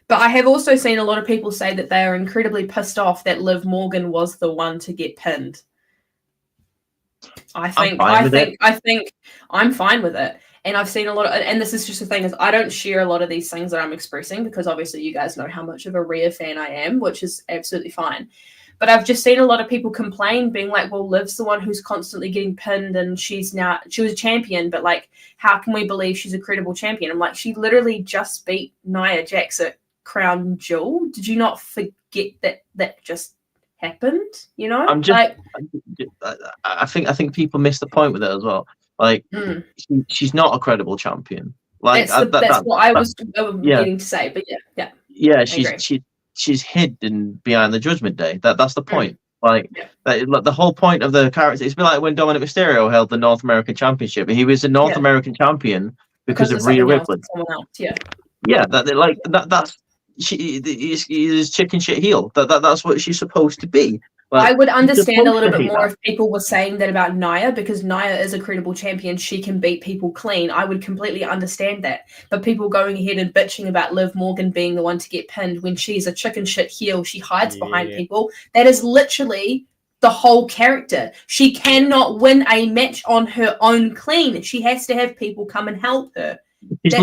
But I have also seen a lot of people say that they are incredibly pissed off that Liv Morgan was the one to get pinned. I think I'm fine with it. And I've seen a lot of, and this is just the thing, is I don't share a lot of these things that I'm expressing because obviously you guys know how much of a Rhea fan I am, which is absolutely fine. But I've just seen a lot of people complain, being like, well, Liv's the one who's constantly getting pinned and she was a champion, but like, how can we believe she's a credible champion? I'm like, she literally just beat Nia Jax at Crown Jewel. Did you not forget that just happened? I think people miss the point with it as well. Like she's not a credible champion. Like that's what I was getting to say. But yeah. She's hidden behind the Judgment Day. That's the point. Like the whole point of the character. It's been like when Dominic Mysterio held the North American Championship. He was a North American champion because of Rhea Ripley. That's she is chicken shit heel. That's what she's supposed to be. I would understand a little bit more if people were saying that about Nia, because Nia is a credible champion. She can beat people clean. I would completely understand that. But people going ahead and bitching about Liv Morgan being the one to get pinned when she's a chicken shit heel, she hides behind people. That is literally the whole character. She cannot win a match on her own clean. She has to have people come and help her. She's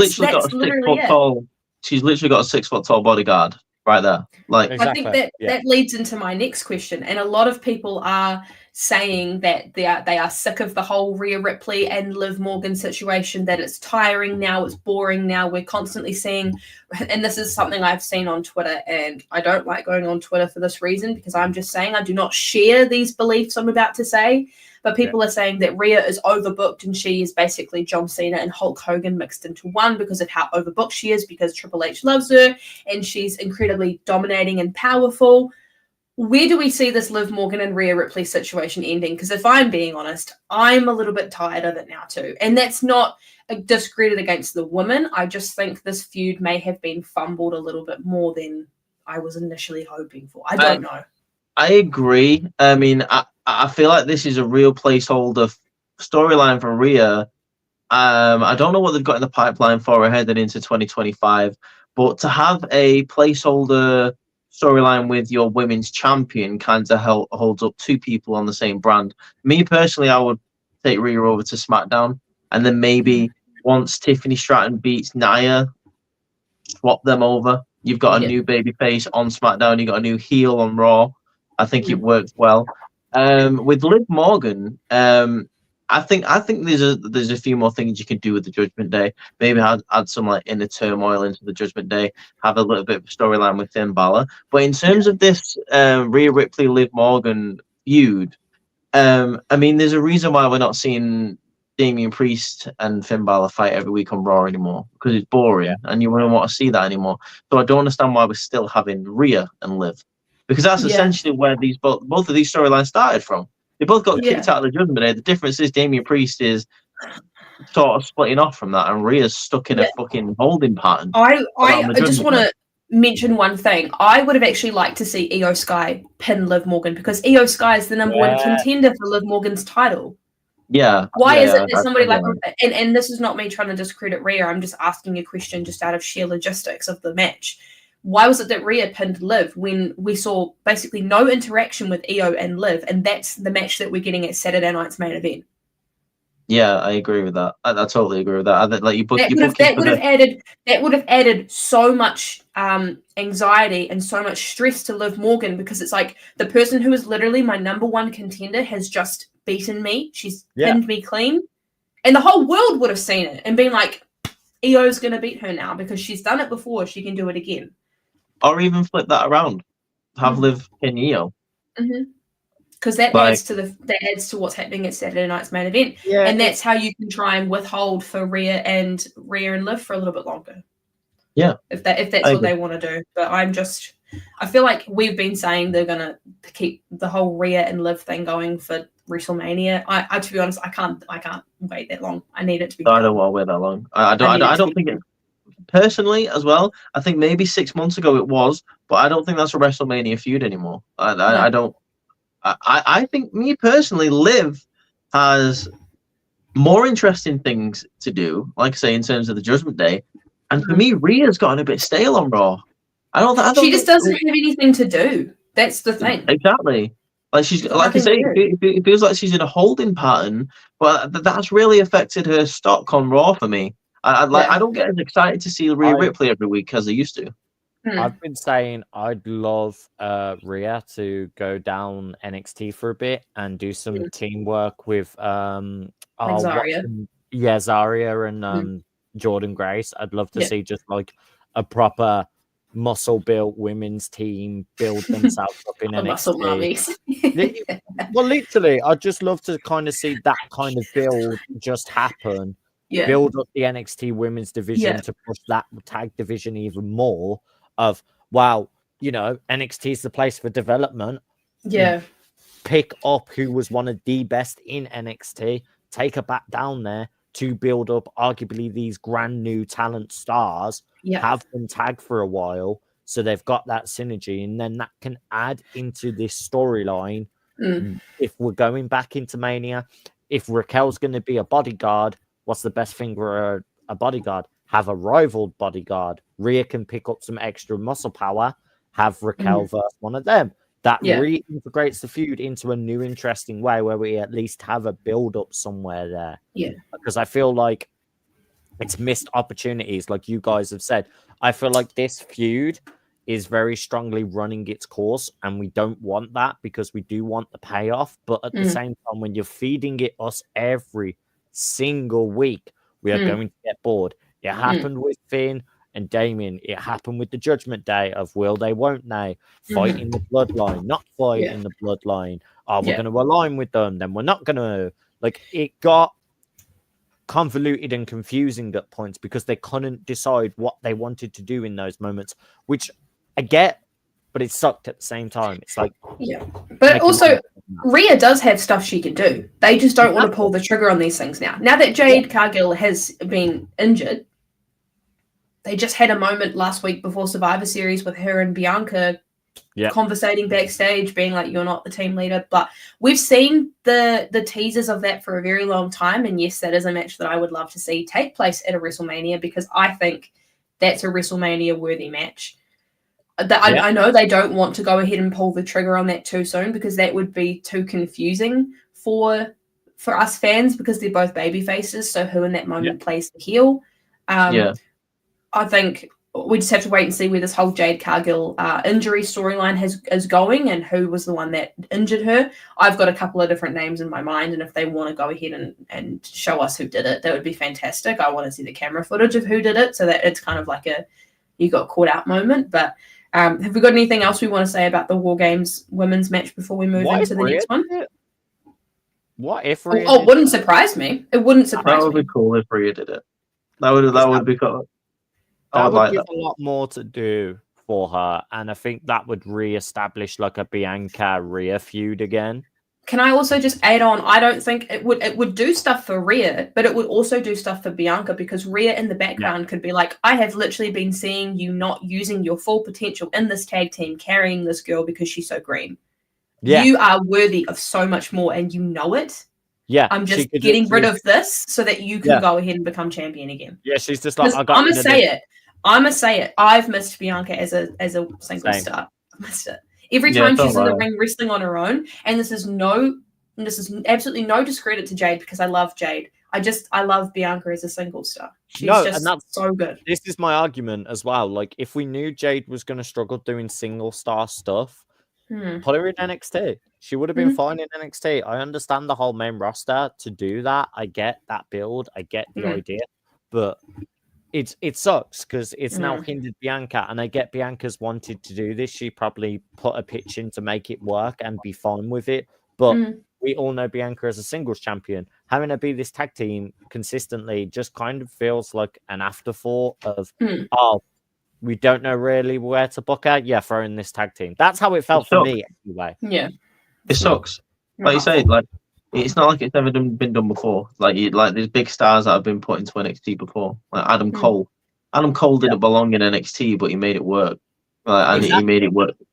literally got a 6 foot tall bodyguard right there. Like exactly. I think that leads into my next question, and a lot of people are saying that they are sick of the whole Rhea Ripley and Liv Morgan situation, that it's tiring now, it's boring now. We're constantly seeing, and this is something I've seen on Twitter, and I don't like going on Twitter for this reason, because I'm just saying I do not share these beliefs I'm about to say, but people are saying that Rhea is overbooked and she is basically John Cena and Hulk Hogan mixed into one because of how overbooked she is, because Triple H loves her and she's incredibly dominating and powerful. Where do we see this Liv Morgan and Rhea Ripley situation ending? Because if I'm being honest, I'm a little bit tired of it now too. And that's not a discredit against the women. I just think this feud may have been fumbled a little bit more than I was initially hoping for. I don't know. I agree. I mean, I feel like this is a real placeholder storyline for Rhea. I don't know what they've got in the pipeline for her heading into 2025, But to have a placeholder storyline with your women's champion kind of holds up two people on the same brand. Me personally, I would take Rhea over to SmackDown, and then maybe once Tiffany Stratton beats Nia, swap them over. You've got a new babyface on SmackDown. You've got a new heel on Raw. I think it works well. With Liv Morgan, I think there's a few more things you can do with the Judgment Day. Maybe add some like inner turmoil into the Judgment Day. Have a little bit of a storyline with Finn Balor. But in terms of this Rhea Ripley Liv Morgan feud, I mean, there's a reason why we're not seeing Damian Priest and Finn Balor fight every week on Raw anymore, because it's boring and you wouldn't want to see that anymore. So I don't understand why we're still having Rhea and Liv, because that's essentially where these both of these storylines started from. They both got kicked out of the Judgment Day. The difference is Damian Priest is sort of splitting off from that, and Rhea's stuck in a fucking holding pattern. I just want to mention one thing. I would have actually liked to see Io Sky pin Liv Morgan, because Io Sky is the number one contender for Liv Morgan's title. Yeah. Why is it that somebody like, and this is not me trying to discredit Rhea, I'm just asking a question just out of sheer logistics of the match. Why was it that Rhea pinned Liv when we saw basically no interaction with Io and Liv, and that's the match that we're getting at Saturday night's main event? Yeah, I agree with that. I totally agree with that. That would have added so much anxiety and so much stress to Liv Morgan, because it's like the person who is literally my number one contender has just beaten me. She's pinned me clean, and the whole world would have seen it and been like, Io's going to beat her now because she's done it before. She can do it again. Or even flip that around, have Liv pin Io. Because that adds to what's happening at Saturday night's main event, and that's how you can try and withhold for Rhea and Liv for a little bit longer. Yeah, if that's what they want to do. But I feel like we've been saying they're gonna keep the whole Rhea and Liv thing going for WrestleMania. I to be honest, I can't wait that long. I need it to be. I don't want to wait that long. I don't think it. Personally, as well, I think maybe 6 months ago it was, but I don't think that's a WrestleMania feud anymore. I don't. I think, me personally, Liv has more interesting things to do, like I say, in terms of the Judgment Day. And for me, Rhea's gotten a bit stale on Raw. She just doesn't have anything to do. That's the thing. Exactly. Like she's like I say, it feels like she's in a holding pattern, but that's really affected her stock on Raw for me. I don't get as excited to see Rhea Ripley every week as I used to. I've been saying I'd love Rhea to go down NXT for a bit and do some teamwork with Zarya. Zarya and Jordan Grace. I'd love to see just like a proper muscle built women's team build themselves up in NXT. Muscle mummies. Well, literally, I'd just love to kind of see that kind of build just happen. Yeah. Build up the NXT women's division to push that tag division even more. Of wow, NXT is the place for development. Yeah. Pick up who was one of the best in NXT, take her back down there to build up arguably these grand new talent stars, have them tag for a while so they've got that synergy, and then that can add into this storyline. If we're going back into Mania, if Raquel's going to be a bodyguard, what's the best thing for a bodyguard? Have a rival bodyguard. Rhea can pick up some extra muscle power, have Raquel versus one of them. That reintegrates the feud into a new interesting way where we at least have a build-up somewhere there. Yeah. Because I feel like it's missed opportunities, like you guys have said. I feel like this feud is very strongly running its course, and we don't want that because we do want the payoff. But at the same time, when you're feeding it us every single week, we are going to get bored. It happened with Finn and Damien. It happened with the Judgment Day of will they, won't they? Fight in the bloodline, not fight in the bloodline. We're going to align with them, then we're not going to. Like, it got convoluted and confusing at points because they couldn't decide what they wanted to do in those moments, which I get, but it sucked at the same time. It's like... Yeah. But also, Rhea does have stuff she can do. They just don't want to pull the trigger on these things now. Now that Jade Cargill has been injured, they just had a moment last week before Survivor Series with her and Bianca conversating backstage, being like, you're not the team leader. But we've seen the teasers of that for a very long time. And yes, that is a match that I would love to see take place at a WrestleMania, because I think that's a WrestleMania worthy match. I know they don't want to go ahead and pull the trigger on that too soon because that would be too confusing for us fans because they're both baby faces. So who in that moment plays the heel? I think we just have to wait and see where this whole Jade Cargill injury storyline is going and who was the one that injured her. I've got a couple of different names in my mind, and if they want to go ahead and show us who did it, that would be fantastic. I want to see the camera footage of who did it so that it's kind of like a you got caught out moment. But have we got anything else we want to say about the War Games women's match before we move into the next one? What if Rhea it wouldn't surprise me. It wouldn't surprise me. That would be cool if Rhea did it. That would be cool. That would give a lot more to do for her, and I think that would re-establish like a Bianca Rhea feud again. Can I also just add on? I don't think it would do stuff for Rhea, but it would also do stuff for Bianca because Rhea in the background could be like, I have literally been seeing you not using your full potential in this tag team, carrying this girl because she's so green. Yeah. You are worthy of so much more and you know it. Yeah. I'm just getting rid of this so that you can go ahead and become champion again. Yeah, she's just like, I'm gonna say it. I've missed Bianca as a single star. I've missed it. Every time she's in the ring wrestling on her own, and this is absolutely no discredit to Jade because I love Jade. I love Bianca as a single star. She's just so good. This is my argument as well. Like, if we knew Jade was going to struggle doing single star stuff, put her in NXT. She would have been fine in NXT. I understand the whole main roster to do that. I get that build. I get the idea, but it sucks because it's now hindered Bianca, and I get Bianca's wanted to do this. She probably put a pitch in to make it work and be fine with it. But we all know Bianca as a singles champion. Having her be this tag team consistently just kind of feels like an afterthought of, we don't know really where to book her. Yeah, throw in this tag team. That's how it felt for me anyway. Yeah. It sucks. Like you say, like it's not like it's never been done before. Like there's big stars that have been put into NXT before. Like Adam Cole. Adam Cole didn't belong in NXT, but he made it work. And he made it work. You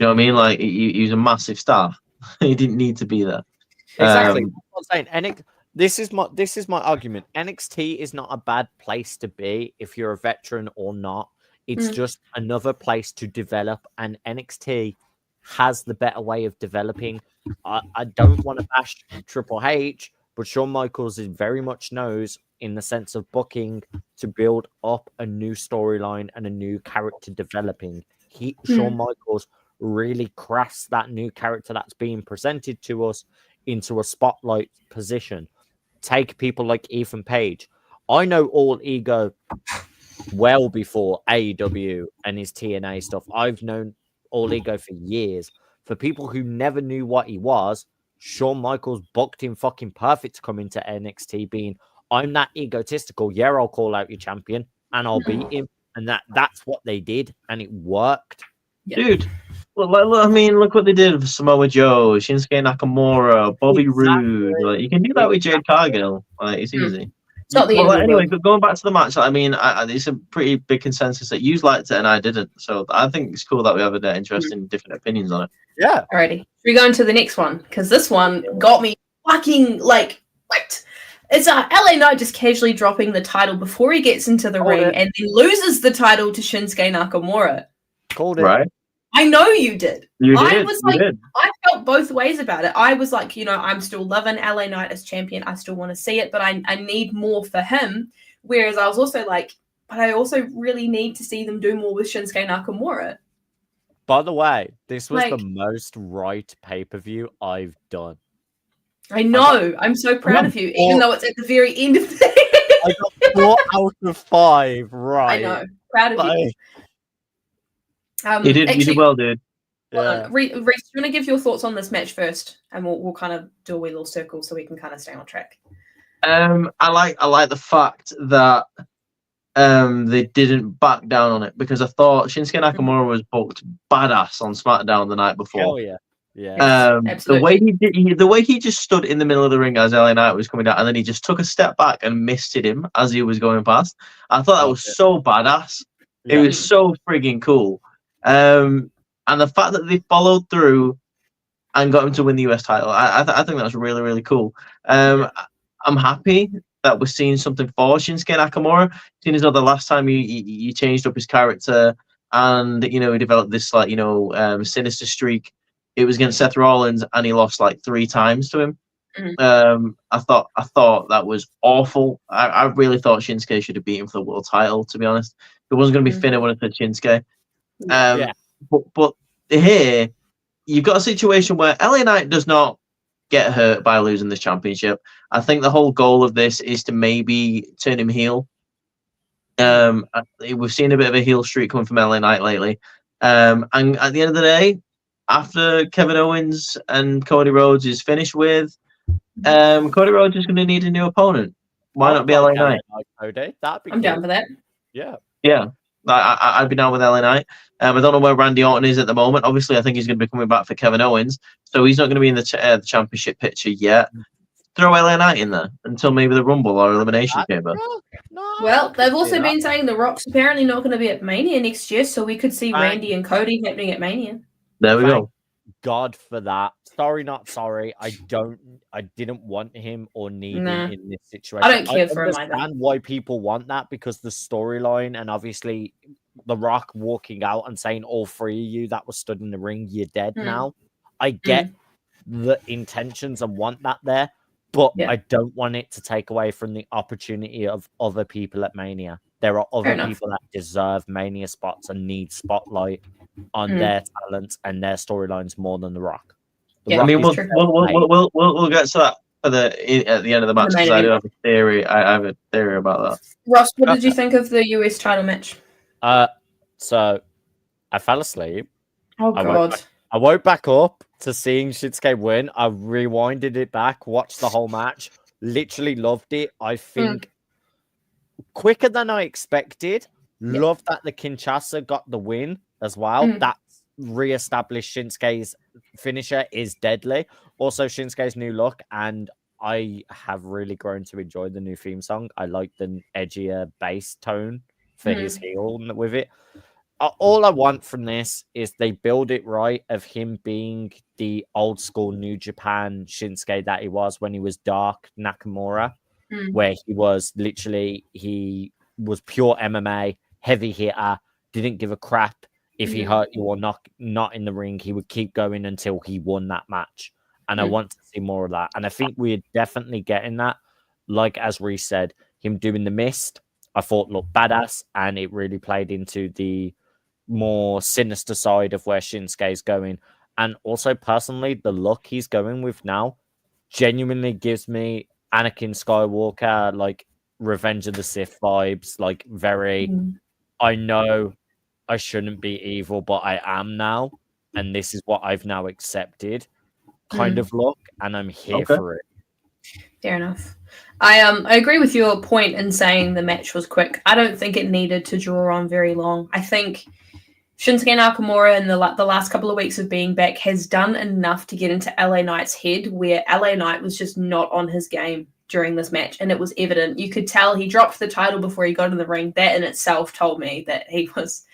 know what I mean? Like he was a massive star. He didn't need to be there. Exactly. I'm saying this is my argument. NXT is not a bad place to be if you're a veteran or not. It's just another place to develop, and NXT has the better way of developing. I don't want to bash Triple H, but Shawn Michaels is very much knows in the sense of booking to build up a new storyline and a new character developing. Shawn Michaels really crafts that new character that's being presented to us into a spotlight position. Take people like Ethan Page. I know All Ego well before AEW and his TNA stuff. I've known All Ego for years. For people who never knew what he was, Shawn Michaels booked him fucking perfect to come into NXT being, I'm that egotistical. Yeah, I'll call out your champion and I'll beat him. And that's what they did. And it worked. Dude, I mean, look what they did with Samoa Joe, Shinsuke Nakamura, Bobby Roode. Like, you can do that with Jade Cargill. Like, it's easy. It's not the end of the anyway, world. going back to the match, I mean, it's a pretty big consensus that you liked it and I didn't. So I think it's cool that we have an interesting different opinions on it. Yeah. Alrighty. Should we go into the next one? Because this one got me fucking like, what? It's LA Knight just casually dropping the title before he gets into the ring and then loses the title to Shinsuke Nakamura. Called it. Right. I know you did. I felt both ways about it. I was like, I'm still loving LA Knight as champion. I still want to see it, but I need more for him. Whereas I was also like, but I also really need to see them do more with Shinsuke Nakamura. By the way, this was the most right pay-per-view I've done. I know. I'm so proud of you, even though it's at the very end of the I got 4 out of 5 right. I know. Proud of you. You did well, dude. Reece, do you want to give your thoughts on this match first, and we'll kind of do a wee little circle so we can kind of stay on track. I like the fact that they didn't back down on it because I thought Shinsuke Nakamura was booked badass on SmackDown the night before. Oh yeah. The way he just stood in the middle of the ring as LA Knight was coming down, and then he just took a step back and misted him as he was going past. I thought that was so badass. It was so frigging cool. And the fact that they followed through and got him to win the US title, I think that's really, really cool. I'm happy that we're seeing something for Shinsuke Nakamura. Seeing as though the last time you changed up his character and he developed this like sinister streak, it was against Seth Rollins and he lost like 3 times to him. I thought that was awful. I really thought Shinsuke should have beaten for the world title. To be honest, it wasn't going to be Finn. It would have said Shinsuke. But here you've got a situation where LA Knight does not get hurt by losing this championship. I think the whole goal of this is to maybe turn him heel. We've seen a bit of a heel streak coming from LA Knight lately. And at the end of the day, after Kevin Owens and Cody Rhodes is finished with, Cody Rhodes is going to need a new opponent. Why not be LA Knight? Cody, that'd be I'm down for that. Yeah. I'd be down with LA Knight. I don't know where Randy Orton is at the moment. Obviously, I think he's going to be coming back for Kevin Owens, so he's not going to be in the championship picture yet. Throw LA Knight in there until maybe the Rumble or Elimination Chamber. Well, they've also been saying The Rock's apparently not going to be at Mania next year, so we could see Randy and Cody happening at Mania. There we go. God for that. Sorry, not sorry. I didn't want him or need him in this situation. I don't care for him either. I understand why people want that, because the storyline and obviously The Rock walking out and saying all 3 of you that was stood in the ring, you're dead now. I get the intentions and want that there, but I don't want it to take away from the opportunity of other people at Mania. There are other people that deserve Mania spots and need spotlight on their talents and their storylines more than The Rock. I mean, we'll get to that at the end of the match, because I do have a theory. I have a theory about that. Ross, what did you think of the US title match? So I fell asleep. Oh God! I woke back up to seeing Shinsuke win. I rewinded it back, watched the whole match. Literally loved it. I think quicker than I expected. Loved that the Kinshasa got the win as well. That re-established Shinsuke's finisher is deadly. Also, Shinsuke's new look, and I have really grown to enjoy the new theme song. I like the edgier bass tone for his heel with it. All I want from this is they build it right of him being the old school New Japan Shinsuke that he was when he was Dark Nakamura, where he was literally, he was pure MMA, heavy hitter, didn't give a crap if he hurt you or not in the ring. He would keep going until he won that match. And I want to see more of that. And I think we're definitely getting that. Like, as Reese said, him doing the mist, I thought looked badass. And it really played into the more sinister side of where Shinsuke is going. And also, personally, the look he's going with now genuinely gives me Anakin Skywalker, like Revenge of the Sith vibes. Like, very, I know I shouldn't be evil, but I am now. And this is what I've now accepted kind of look. And I'm here for it. Fair enough. I agree with your point in saying the match was quick. I don't think it needed to draw on very long. I think Shinsuke Nakamura in the last couple of weeks of being back has done enough to get into LA Knight's head, where LA Knight was just not on his game during this match, and it was evident. You could tell he dropped the title before he got in the ring. That in itself told me that he was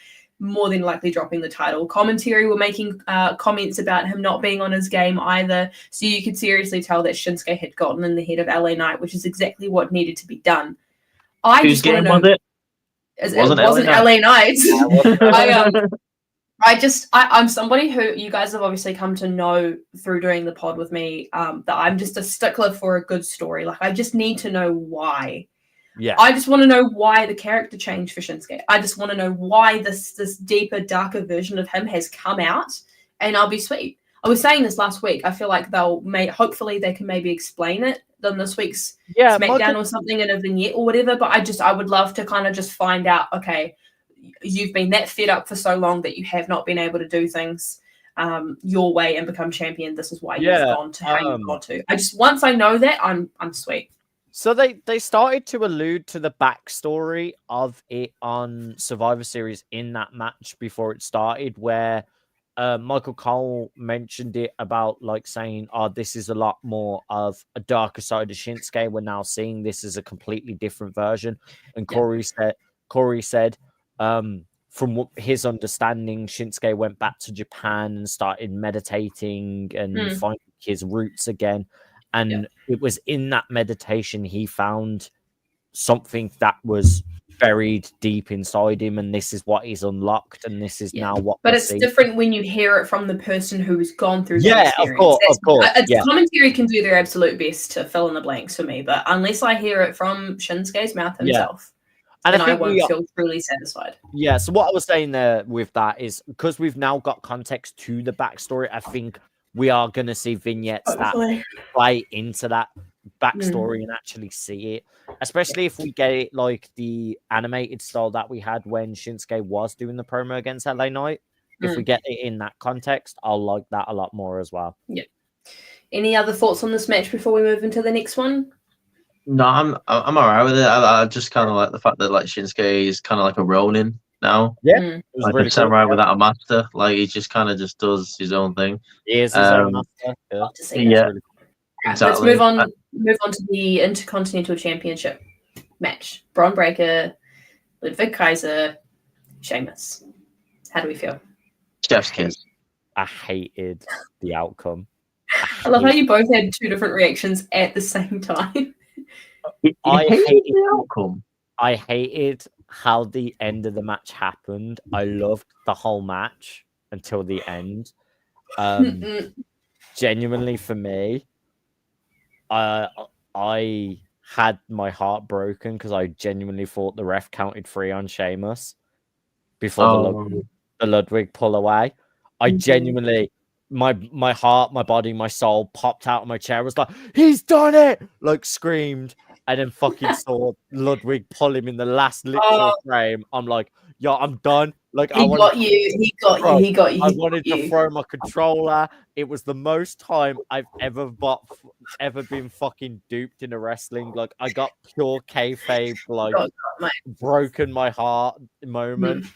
more than likely dropping the title. Commentary were making comments about him not being on his game either, so you could seriously tell that Shinsuke had gotten in the head of LA Knight, which is exactly what needed to be done. Whose game was it? It wasn't LA Knight's. I'm somebody who you guys have obviously come to know through doing the pod with me, that I'm just a stickler for a good story. Like, I just need to know why. Yeah. I just want to know why the character changed for Shinsuke. I just want to know why this deeper, darker version of him has come out, and I'll be sweet. I was saying this last week. I feel like hopefully they can maybe explain it on this week's SmackDown or something in a vignette or whatever. But I would love to kind of just find out, okay, you've been that fed up for so long that you have not been able to do things your way and become champion. This is why you've gone to how you've gone to. Once I know that, I'm sweet. So they started to allude to the backstory of it on Survivor Series in that match before it started, where Michael Cole mentioned it about like saying, "Oh, this is a lot more of a darker side of Shinsuke. We're now seeing this as a completely different version." And Corey said, from his understanding, Shinsuke went back to Japan and started meditating and finding his roots again. And it was in that meditation he found something that was buried deep inside him, and this is what he's unlocked, and this is now what. But it's different when you hear it from the person who's gone through that Yeah, experience. of course. Commentary can do their absolute best to fill in the blanks for me, but unless I hear it from Shinsuke's mouth himself, and then I won't feel truly satisfied. Yeah, so what I was saying there with that is because we've now got context to the backstory, I think we are going to see vignettes that play into that backstory and actually see it, especially if we get it like the animated style that we had when Shinsuke was doing the promo against LA Knight. If we get it in that context, I'll like that a lot more as well. Yeah. Any other thoughts on this match before we move into the next one? No, I'm alright with it. I just kind of like the fact that like Shinsuke is kind of like a Ronin now. Yeah, like really a samurai without a master. Like he just kind of just does his own thing. He is his own master. Yeah. Really cool. Exactly. Let's move on to the Intercontinental Championship match. Braun Breaker, Ludwig Kaiser, Sheamus. How do we feel? Chef's kiss. I hated the outcome. I love how you both had two different reactions at the same time. I hated the outcome. I hated how the end of the match happened. I loved the whole match until the end. Genuinely, for me, I had my heart broken because I genuinely thought the ref counted 3 on Sheamus before the Ludwig pull away. I genuinely, my heart, my body, my soul popped out of my chair. I was like, he's done it! Like, screamed. And then fucking saw Ludwig pull him in the last literal frame. I'm like, yo, I'm done. Like, He got you. I wanted to throw my controller. It was the most time I've ever been fucking duped in a wrestling. Like, I got pure kayfabe, like, broken my heart moment.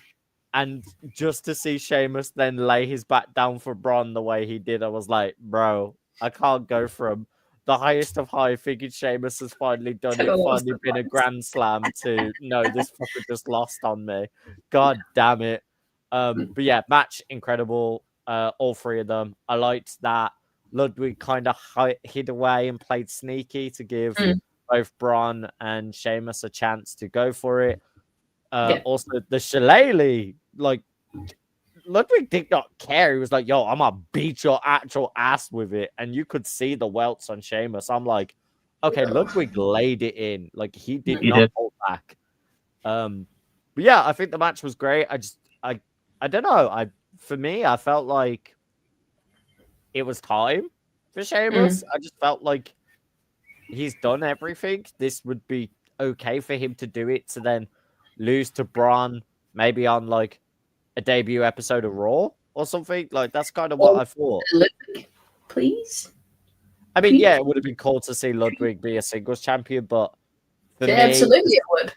And just to see Sheamus then lay his back down for Braun the way he did, I was like, bro, I can't go from the highest of high. Figured Sheamus has finally done it, finally been a grand slam, to no, this fucker just lost on me. God damn it. But yeah, match incredible. All 3 of them. I liked that Ludwig kind of hid away and played sneaky to give both Braun and Sheamus a chance to go for it. Also, the shillelagh, like, Ludwig did not care. He was like, yo, I'm gonna beat your actual ass with it. And you could see the welts on Sheamus. I'm like, okay, Ludwig laid it in. Like, he did not hold back. But yeah, I think the match was great. I don't know. For me, I felt like it was time for Sheamus. I just felt like he's done everything. This would be okay for him to do it, to then lose to Braun, maybe on like a debut episode of Raw or something. Like, that's kind of what I thought. Ludwig, please. I mean, yeah, it would have been cool to see Ludwig be a singles champion, but for me, absolutely it would.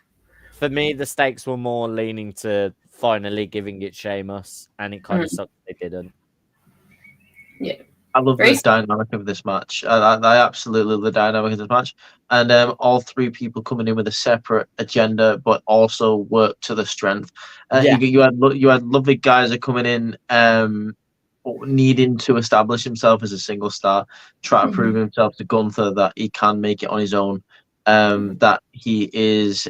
For me, the stakes were more leaning to finally giving it Sheamus, and it kind of sucked they didn't. Yeah. I love the dynamic of this match. I absolutely love the dynamic of this match. And all 3 people coming in with a separate agenda, but also work to the strength. You had lovely guys are coming in needing to establish himself as a single star, try to prove himself to Gunther that he can make it on his own. That he is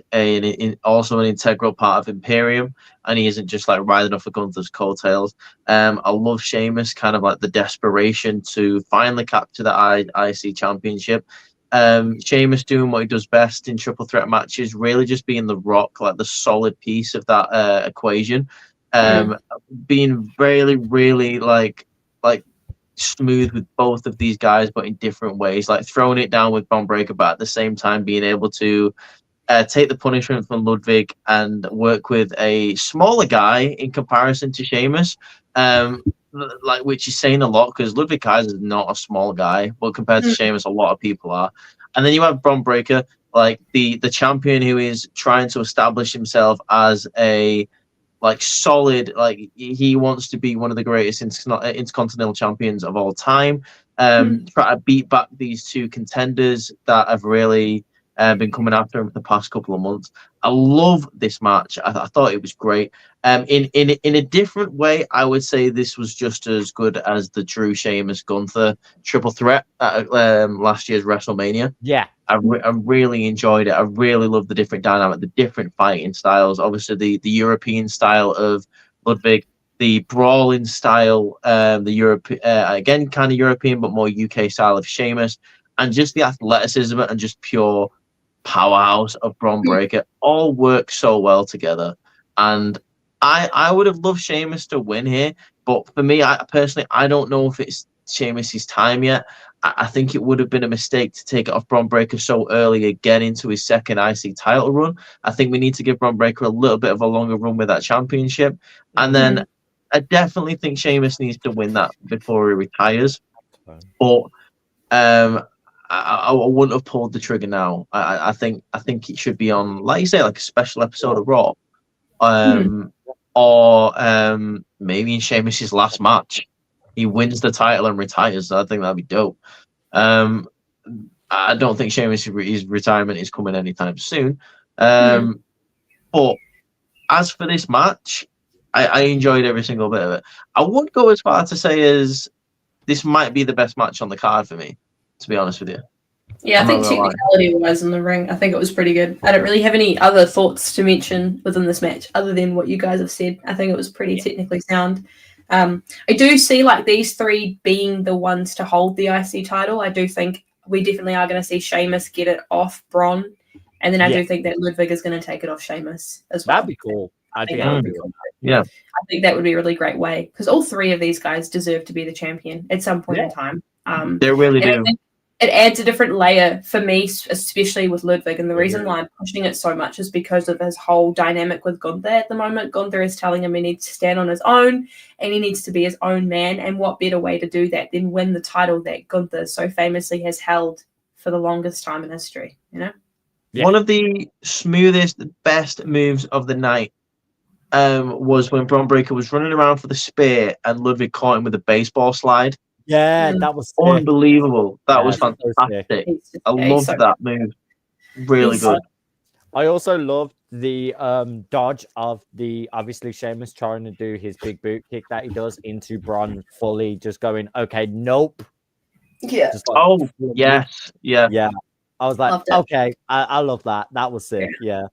also an integral part of Imperium, and he isn't just like riding off of Gunther's coattails. I love Sheamus, kind of like the desperation to finally capture the IC championship. Sheamus doing what he does best in triple threat matches, really just being the rock, like the solid piece of that equation. Being really, really like smooth with both of these guys, but in different ways, like throwing it down with Braun Breaker, but at the same time being able to take the punishment from Ludwig and work with a smaller guy in comparison to Sheamus, like, which is saying a lot because Ludwig Kaiser is not a small guy, but compared to Sheamus, a lot of people are. And then you have Braun Breaker, like the champion who is trying to establish himself as a like solid, like he wants to be one of the greatest intercontinental champions of all time. Try to beat back these 2 contenders that have really been coming after him for the past couple of months. I love this match. I thought it was great. In a different way, I would say this was just as good as the Drew Sheamus Gunther triple threat at last year's WrestleMania. Yeah, I really enjoyed it. I really love the different dynamic, the different fighting styles. Obviously, the European style of Ludwig, the brawling style, the Europe again kind of European but more UK style of Sheamus, and just the athleticism and just pure powerhouse of Bron Breakker all work so well together. And I would have loved Sheamus to win here, but for me, I personally I don't know if it's Sheamus's time yet. I think it would have been a mistake to take it off Bron Breakker so early again into his second IC title run. I think we need to give Bron Breakker a little bit of a longer run with that championship. And then I definitely think Sheamus needs to win that before he retires. But I wouldn't have pulled the trigger now. I think it should be on, like you say, like a special episode of Raw. Or maybe in Sheamus's last match. He wins the title and retires. I think that'd be dope. I don't think Sheamus' retirement is coming anytime soon. But as for this match, I enjoyed every single bit of it. I wouldn't go as far to say as this might be the best match on the card for me, to be honest with you. Yeah, I think technicality-wise in the ring, I think it was pretty good. I don't really have any other thoughts to mention within this match other than what you guys have said. I think it was pretty technically sound. I do see like these three being the ones to hold the IC title. I do think we definitely are going to see Sheamus get it off Bron, and then I do think that Ludwig is going to take it off Sheamus as well. That'd be cool. I think that would be cool. Yeah, I think that would be a really great way because all three of these guys deserve to be the champion at some point in time. They really do. It adds a different layer for me, especially with Ludwig. And the reason why I'm pushing it so much is because of his whole dynamic with Gunther at the moment. Gunther is telling him he needs to stand on his own and he needs to be his own man. And what better way to do that than win the title that Gunther so famously has held for the longest time in history, you know? Yeah. One of the smoothest, best moves of the night was when Bron Breakker was running around for the spear and Ludwig caught him with a baseball slide. Yeah, that was sick. Unbelievable. That was fantastic. I loved that move. Really good. I also loved the dodge of the obviously Sheamus trying to do his big boot kick that he does into Bron, fully just going, okay, nope. Yeah. Like, yes. Yeah. Yeah. I was like, okay, I love that. That was sick. Yeah.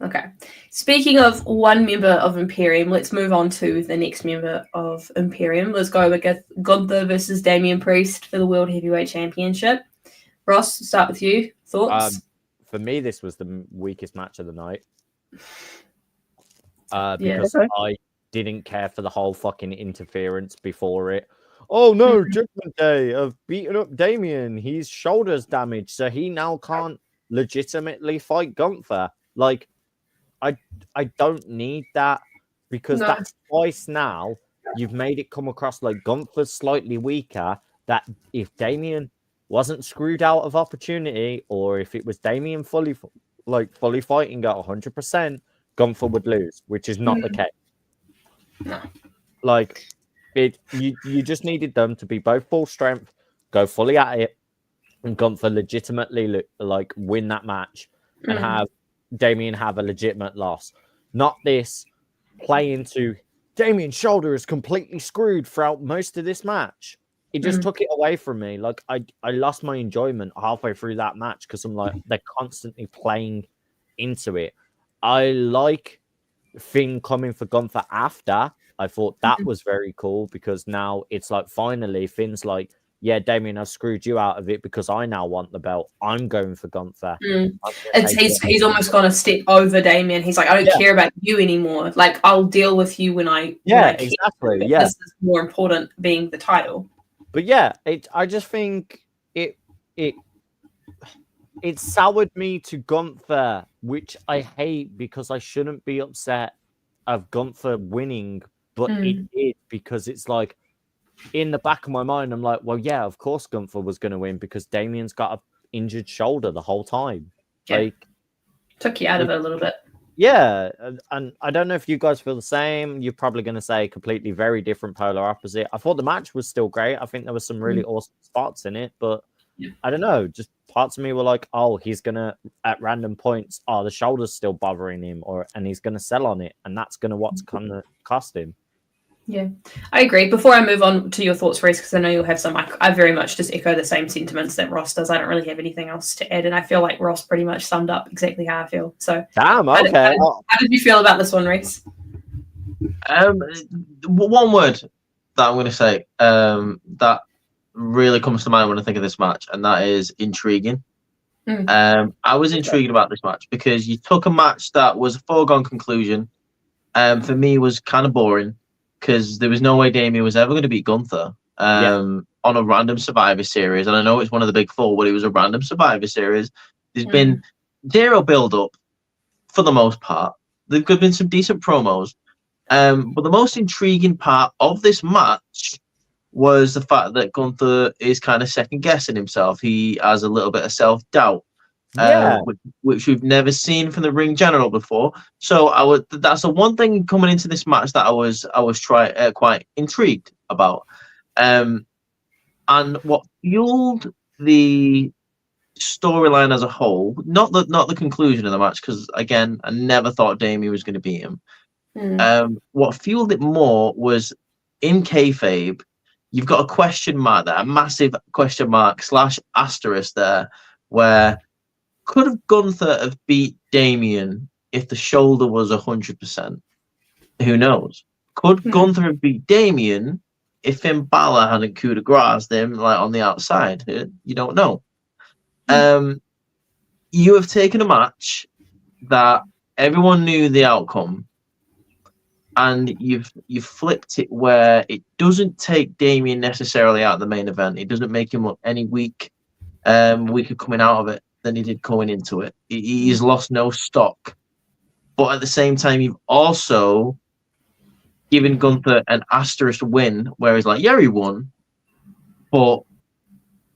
Okay. Speaking of one member of Imperium, let's move on to the next member of Imperium. Let's go with Gunther versus Damian Priest for the World Heavyweight Championship. Ross, start with you. Thoughts? For me, this was the weakest match of the night. Because I didn't care for the whole fucking interference before it. Oh no, Judgment Day of beating up Damian. He's shoulders damaged, so he now can't legitimately fight Gunther. Like, I don't need that because that's twice now you've made it come across like Gunther's slightly weaker, that if Damian wasn't screwed out of opportunity, or if it was Damian fully fighting at 100%, Gunther would lose, which is not the case. No. Like, you just needed them to be both full strength, go fully at it, and Gunther legitimately like win that match and have Damian have a legitimate loss. Not this play into Damian's shoulder is completely screwed throughout most of this match. It just took it away from me. Like, I lost my enjoyment halfway through that match because I'm like, they're constantly playing into it. I like Finn coming for Gunther after. I thought that was very cool because now it's like finally Finn's like, yeah, Damian, I've screwed you out of it because I now want the belt. I'm going for Gunther. He's almost gone a step over Damian. He's like, I don't care about you anymore. Like, I'll deal with you when I exactly. Yeah, this is more important, being the title. But yeah, I just think it soured me to Gunther, which I hate because I shouldn't be upset of Gunther winning, but it did because it's like, in the back of my mind, I'm like, well, yeah, of course Gunther was going to win because Damian's got an injured shoulder the whole time. Yeah. Like, took you out of it a little bit. Yeah, and I don't know if you guys feel the same. You're probably going to say completely very different, polar opposite. I thought the match was still great. I think there was some really awesome spots in it, but I don't know. Just parts of me were like, oh, he's going to, at random points, the shoulder's still bothering him, and he's going to sell on it, and that's going to what's going to cost him. Yeah, I agree. Before I move on to your thoughts, Reese, because I know you'll have some, I very much just echo the same sentiments that Ross does. I don't really have anything else to add, and I feel like Ross pretty much summed up exactly how I feel. So, Damn, how okay. did you feel about this one, Reese? One word that I'm going to say that really comes to mind when I think of this match, and that is intriguing. I was intrigued about this match because you took a match that was a foregone conclusion. For me, was kind of boring because there was no way Damien was ever going to beat Gunther on a random Survivor Series. And I know it's one of the big four, but it was a random Survivor Series. There's been zero build-up for the most part. There could have been some decent promos. But the most intriguing part of this match was the fact that Gunther is kind of second-guessing himself. He has a little bit of self-doubt. Which we've never seen from the ring general before. So that's the one thing coming into this match that I was quite intrigued about. And what fueled the storyline as a whole, not the conclusion of the match, because again, I never thought Damien was going to beat him. What fueled it more was in kayfabe, you've got a question mark there, a massive question mark / asterisk there, where could have Gunther have beat Damien if the shoulder was 100%? Who knows? Could Gunther have beat Damien if Finn Balor hadn't coup de grace him like on the outside? You don't know. You have taken a match that everyone knew the outcome, and you've flipped it where it doesn't take Damien necessarily out of the main event. It doesn't make him look any weaker coming out of it than he did going into it. He's lost no stock. But at the same time, you've also given Gunther an asterisk win where he's like, yeah, he won, but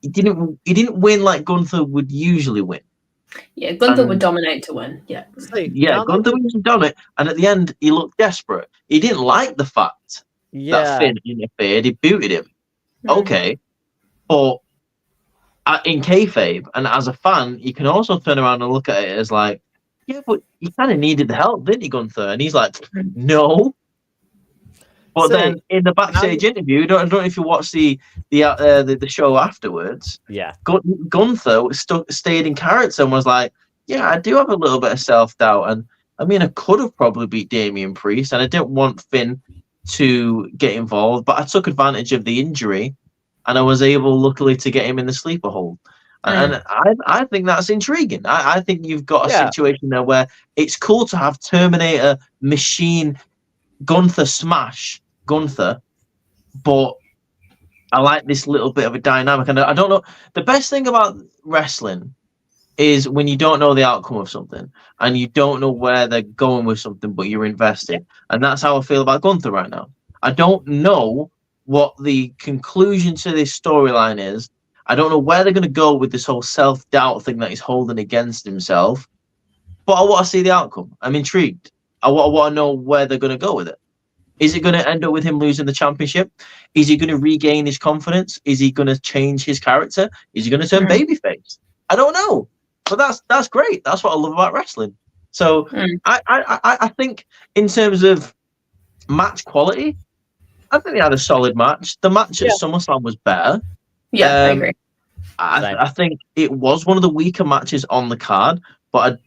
he didn't win like Gunther would usually win. Yeah, Gunther would dominate to win. Yeah. Gunther would dominate, and at the end he looked desperate. He didn't like the fact that Finn interfered. He booted him. Okay, but in kayfabe and as a fan, you can also turn around and look at it as like, yeah, but you kind of needed the help, didn't you, Gunther? And he's like, no. But then in the backstage interview, I don't know if you watched the show afterwards. Yeah, Gunther stayed in character and was like, yeah, I do have a little bit of self-doubt, and I mean, I could have probably beat Damian Priest, and I didn't want Finn to get involved, but I took advantage of the injury. And I was able, luckily, to get him in the sleeper hold. And I think that's intriguing. I think you've got a situation there where it's cool to have Terminator machine Gunther smash Gunther, but I like this little bit of a dynamic. And I don't know. The best thing about wrestling is when you don't know the outcome of something and you don't know where they're going with something, but you're invested. And that's how I feel about Gunther right now. I don't know what the conclusion to this storyline is. I don't know where they're going to go with this whole self-doubt thing that he's holding against himself, but I want to see the outcome. I'm intrigued. I want to know where they're going to go with it. Is it going to end up with him losing the championship? Is he going to regain his confidence? Is he going to change his character? Is he going to turn babyface? I don't know, but that's great. That's what I love about wrestling. So I think in terms of match quality, I think they had a solid match. The match at SummerSlam was better. Yeah, I agree. I think it was one of the weaker matches on the card, but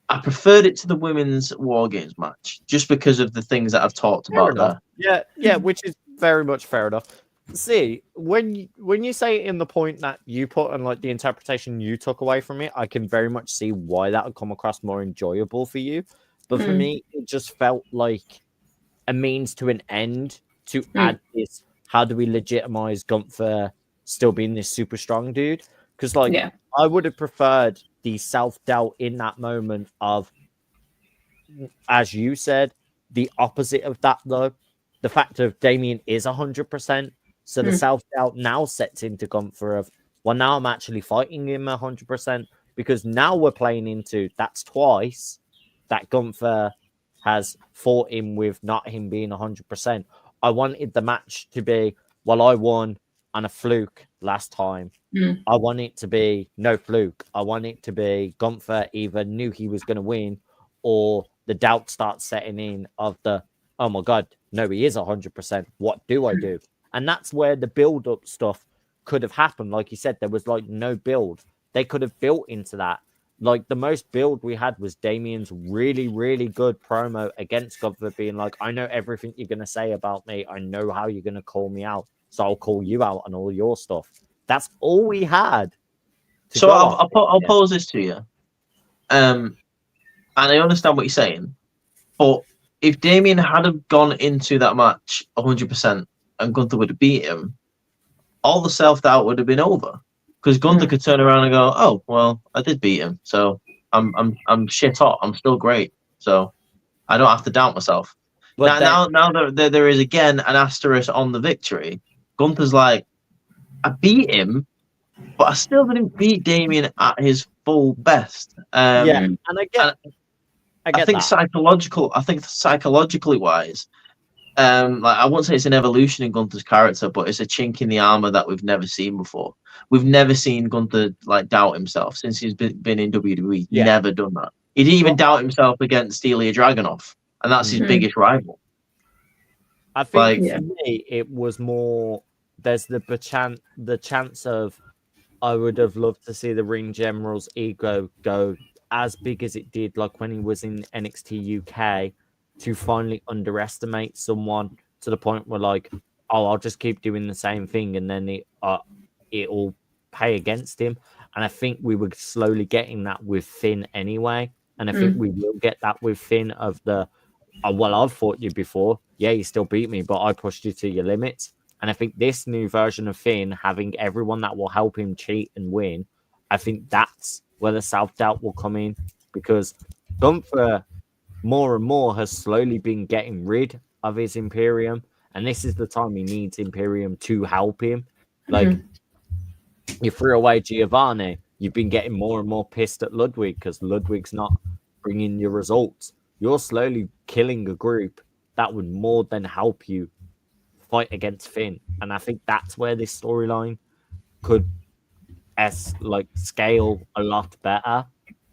I preferred it to the women's War Games match just because of the things that I've talked about there. Yeah, which is very much fair enough. See, when you say it in the point that you put and like the interpretation you took away from it, I can very much see why that would come across more enjoyable for you. But for me, it just felt like a means to an end to add this. How do we legitimize Gunther still being this super strong dude? Because I would have preferred the self-doubt in that moment of, as you said, the opposite of that though. The fact of Damien is 100%. So the self-doubt now sets into Gunther of, well, now I'm actually fighting him 100% because now we're playing into that's twice that Gunther has fought him with not him being 100%. I wanted the match to be, well, I won on a fluke last time. I want it to be no fluke. I want it to be Gunther either knew he was going to win or the doubt starts setting in of the, oh my God, no, he is 100%. What do I do? And that's where the build-up stuff could have happened. Like you said, there was like no build. They could have built into that. Like the most build we had was Damien's really, really good promo against Gunther being like, I know everything you're going to say about me. I know how you're going to call me out. So I'll call you out on all your stuff. That's all we had. So I'll pose this to you. And I understand what you're saying. But if Damien had have gone into that match 100% and Gunther would have beat him, all the self-doubt would have been over. Because Gunther could turn around and go, "Oh, well, I did beat him, so I'm shit hot. I'm still great, so I don't have to doubt myself." But now there is again an asterisk on the victory. Gunther's like, "I beat him, but I still didn't beat Damien at his full best." And I think psychologically wise, like I won't say it's an evolution in Gunther's character, but it's a chink in the armor that we've never seen before. We've never seen Gunther like doubt himself since he's been in WWE. Never done that. He didn't even doubt himself against Ilya Dragunov, and that's his biggest rival. I think for me, it was more. There's the chance of I would have loved to see the Ring General's ego go as big as it did, like when he was in NXT UK, to finally underestimate someone to the point where like, oh, I'll just keep doing the same thing, and then it'll pay against him. And I think we were slowly getting that with Finn anyway. And I think we will get that with Finn of the, oh, well, I've fought you before. Yeah, you still beat me, but I pushed you to your limits. And I think this new version of Finn, having everyone that will help him cheat and win, I think that's where the self-doubt will come in. Because Gunther, more and more, has slowly been getting rid of his Imperium. And this is the time he needs Imperium to help him. Like, you threw away Giovanni, you've been getting more and more pissed at Ludwig because Ludwig's not bringing you results. You're slowly killing a group that would more than help you fight against Finn. And I think that's where this storyline could scale a lot better.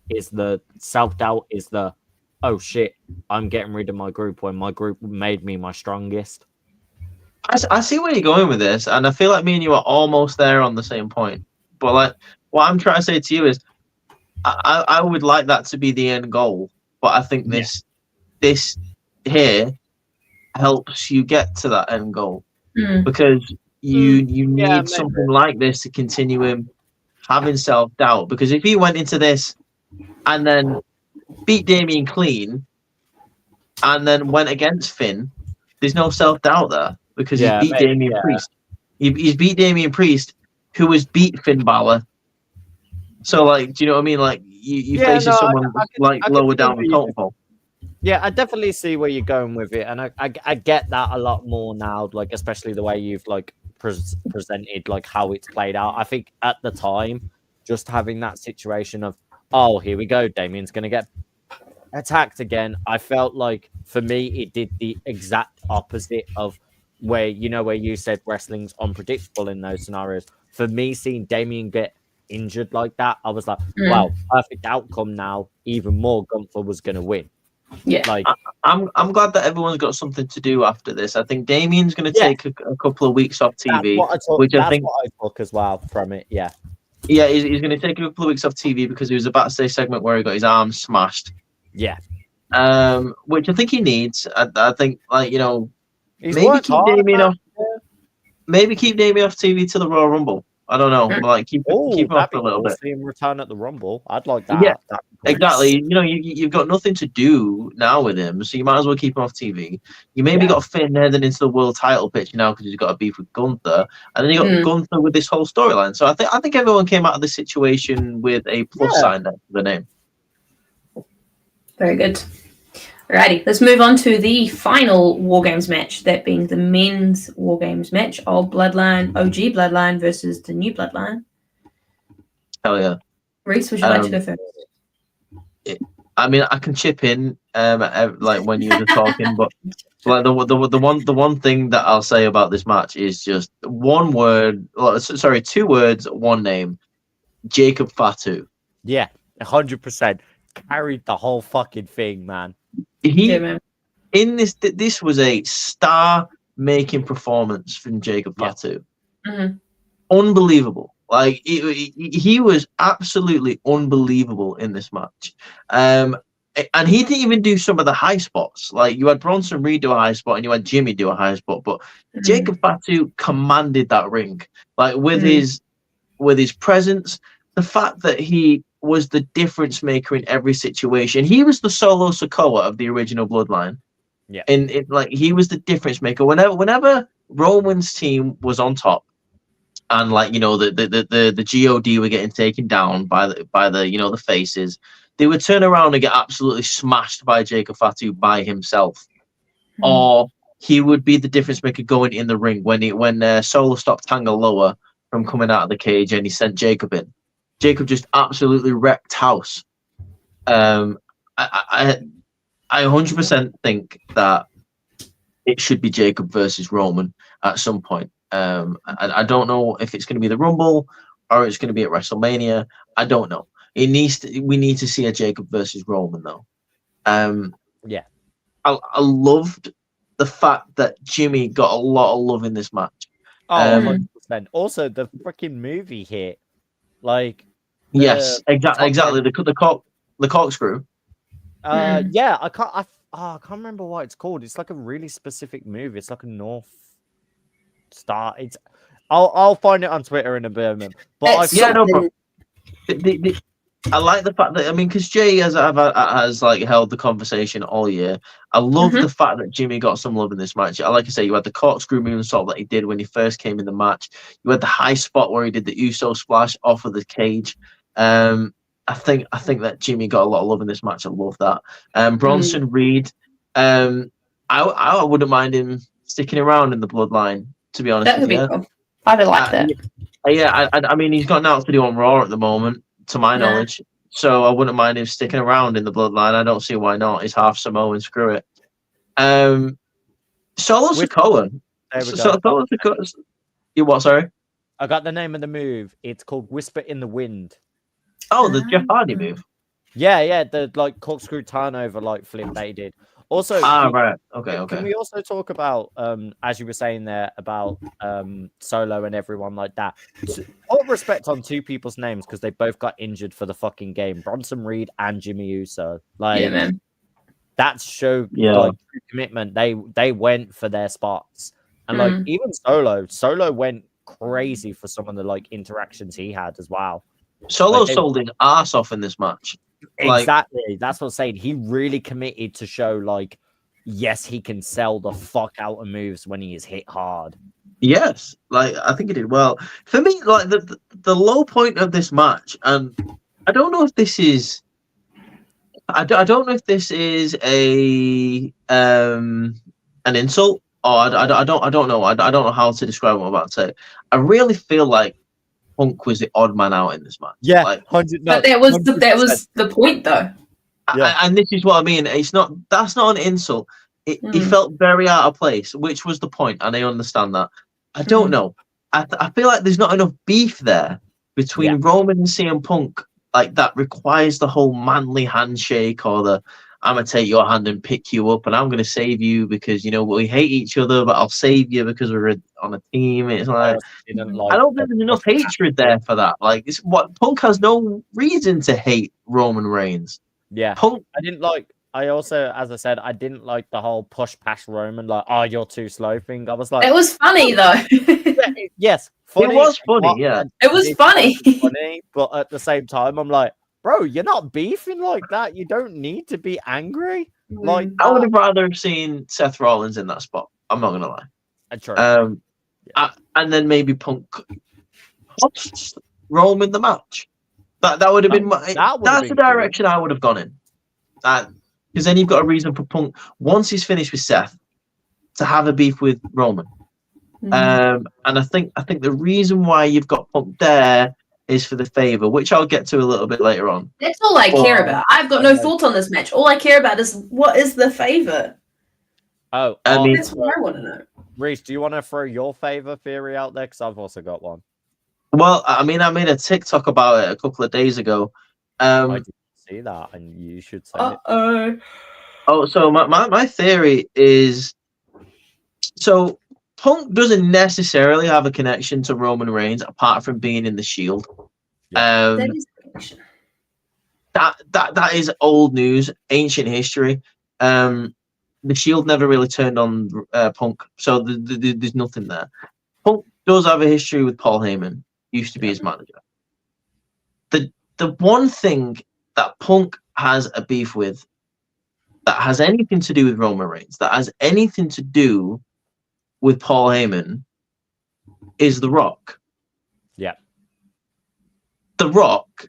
Is the self-doubt, is the, oh shit, I'm getting rid of my group when my group made me my strongest. I see where you're going with this, and I feel like me and you are almost there on the same point. But like, what I'm trying to say to you is, I would like that to be the end goal. But I think this here helps you get to that end goal because you need something like this to continue him having self-doubt. Because if he went into this and then beat Damien clean and then went against Finn, there's no self-doubt there. Because he's beat Damian Priest. He's beat Damian Priest, who has beat Finn Balor. So, like, do you know what I mean? Like, you facing someone lower down the totem pole. Yeah, I definitely see where you're going with it, and I get that a lot more now. Like, especially the way you've like presented like how it's played out. I think at the time, just having that situation of, oh, here we go, Damien's gonna get attacked again. I felt like for me, it did the exact opposite of where you said wrestling's unpredictable in those scenarios. For me, seeing Damien get injured like that, I was like, wow, perfect outcome now. Even more, Gunther was going to win. Yeah, like I'm glad that everyone's got something to do after this. I think Damien's going to take a couple of weeks off TV, I think what I took as well from it. Yeah, he's going to take a couple of weeks off TV because he was about to say segment where he got his arm smashed. Yeah, which I think he needs. I think he's maybe keep Damien off. Maybe keep Damien off TV to the Royal Rumble. I don't know. Like keep him off for a little bit. See him return at the Rumble. I'd like that. Yeah, exactly. You've got nothing to do now with him, so you might as well keep him off TV. You maybe got Finn heading into the world title picture now because he's got a beef with Gunther, and then you got Gunther with this whole storyline. So I think everyone came out of this situation with a plus sign next to the name. Very good. Alrighty, let's move on to the final War Games match, that being the men's War Games match of OG Bloodline versus the New Bloodline. Hell yeah. Reese, would you like to go first? I mean, I can chip in like when you were talking, but like the one thing that I'll say about this match is just one word, sorry, 2 words, one name, Jacob Fatu. Yeah, 100%. Carried the whole fucking thing, man. He in this, this was a star-making performance from Jacob Fatu. Mm-hmm. Unbelievable. Like he was absolutely unbelievable in this match. And he didn't even do some of the high spots. Like you had Bronson Reed do a high spot and you had Jimmy do a high spot, but Jacob Fatu commanded that ring. Like with his presence, the fact that he was the difference maker in every situation. He was the Solo Sikoa of the original Bloodline. Yeah. And like he was the difference maker. Whenever Roman's team was on top, and like the God were getting taken down by the the faces, they would turn around and get absolutely smashed by Jacob Fatu by himself, or he would be the difference maker going in the ring when Solo stopped Tanga Loa from coming out of the cage and he sent Jacob in. Jacob just absolutely wrecked house. I 100% think that it should be Jacob versus Roman at some point. I don't know if it's going to be the Rumble or it's going to be at WrestleMania. I don't know. We need to see a Jacob versus Roman though. Yeah. I loved the fact that Jimmy got a lot of love in this match. Oh, 100%. Also, the freaking movie hit. Like, yes, exactly. The corkscrew. Yeah, I can't remember what it's called. It's like a really specific move. It's like a North Star. I'll find it on Twitter in a moment. But no problem. I like the fact that because Jay has like held the conversation all year. I love the fact that Jimmy got some love in this match. Like I say, you had the corkscrew moonsault that he did when he first came in the match. You had the high spot where he did the Uso splash off of the cage. I think that Jimmy got a lot of love in this match. I love that. Bronson Reed, I wouldn't mind him sticking around in the Bloodline. To be honest, that would be cool. I'd like that. Yeah, I mean he's got nothing to do on Raw at the moment, to my knowledge. So I wouldn't mind him sticking around in the Bloodline. I don't see why not. He's half Samoan. Screw it. Solo Sikoa. Solo Sikoa. You what? Sorry. I got the name of the move. It's called Whisper in the Wind. Oh, the Jeff Hardy move. Yeah, the like corkscrew turnover like flip that he did. Also, right. Okay. Can we also talk about, as you were saying there, about Solo and everyone like that? Put respect on two people's names because they both got injured for the fucking game. Bronson Reed and Jimmy Uso. Like, yeah, man. That showed like commitment. They went for their spots. And like even Solo went crazy for some of the like interactions he had as well. Solo sold his ass off in this match. Exactly. That's what I'm saying. He really committed to show like, yes, he can sell the fuck out of moves when he is hit hard. Yes, like I think he did well. For me, like the low point of this match, and I don't know if this is, I don't know if this is a an insult or I don't know. I don't know how to describe what I'm about to say. I really feel like Punk was the odd man out in this match. Yeah, like, 100. But that was the point, though. And this is what I mean. That's not an insult. He felt very out of place, which was the point, and I understand that. I don't know. I feel like there's not enough beef there between Roman and CM Punk, like that requires the whole manly handshake or the I'm gonna take your hand and pick you up and I'm gonna save you because we hate each other, but I'll save you because we're on a team. It's like I don't think there's enough hatred there for that. Like it's what Punk has no reason to hate Roman Reigns. Yeah, Punk. I also, as I said, I didn't like the whole push past Roman, like, oh, you're too slow thing. I was like, it was funny though. Yes, funny. It was funny, yeah. It was funny. But at the same time, I'm like, bro, you're not beefing like that. You don't need to be angry. Like, I would have rather have seen Seth Rollins in that spot. I'm not gonna lie. True. And then maybe Punk cost Roman the match. That would have been that's the direction I would have gone in. Because then you've got a reason for Punk once he's finished with Seth to have a beef with Roman. And I think the reason why you've got Punk there is for the favor, which I'll get to a little bit later on. That's all I care about. I've got no thoughts on this match. All I care about is what is the favor. I mean, that's what I want to know. Reese, do you want to throw your favor theory out there? Because I've also got one. Well, I mean, I made a TikTok about it a couple of days ago. I didn't see that, and you should say it. Oh, so my theory is, so Punk doesn't necessarily have a connection to Roman Reigns apart from being in the Shield. That is the connection. That is old news, ancient history. The Shield never really turned on Punk, so there's nothing there. Punk does have a history with Paul Heyman, used to be his manager. The one thing that Punk has a beef with, that has anything to do with Roman Reigns, that has anything to do with Paul Heyman, is The Rock. Yeah. The Rock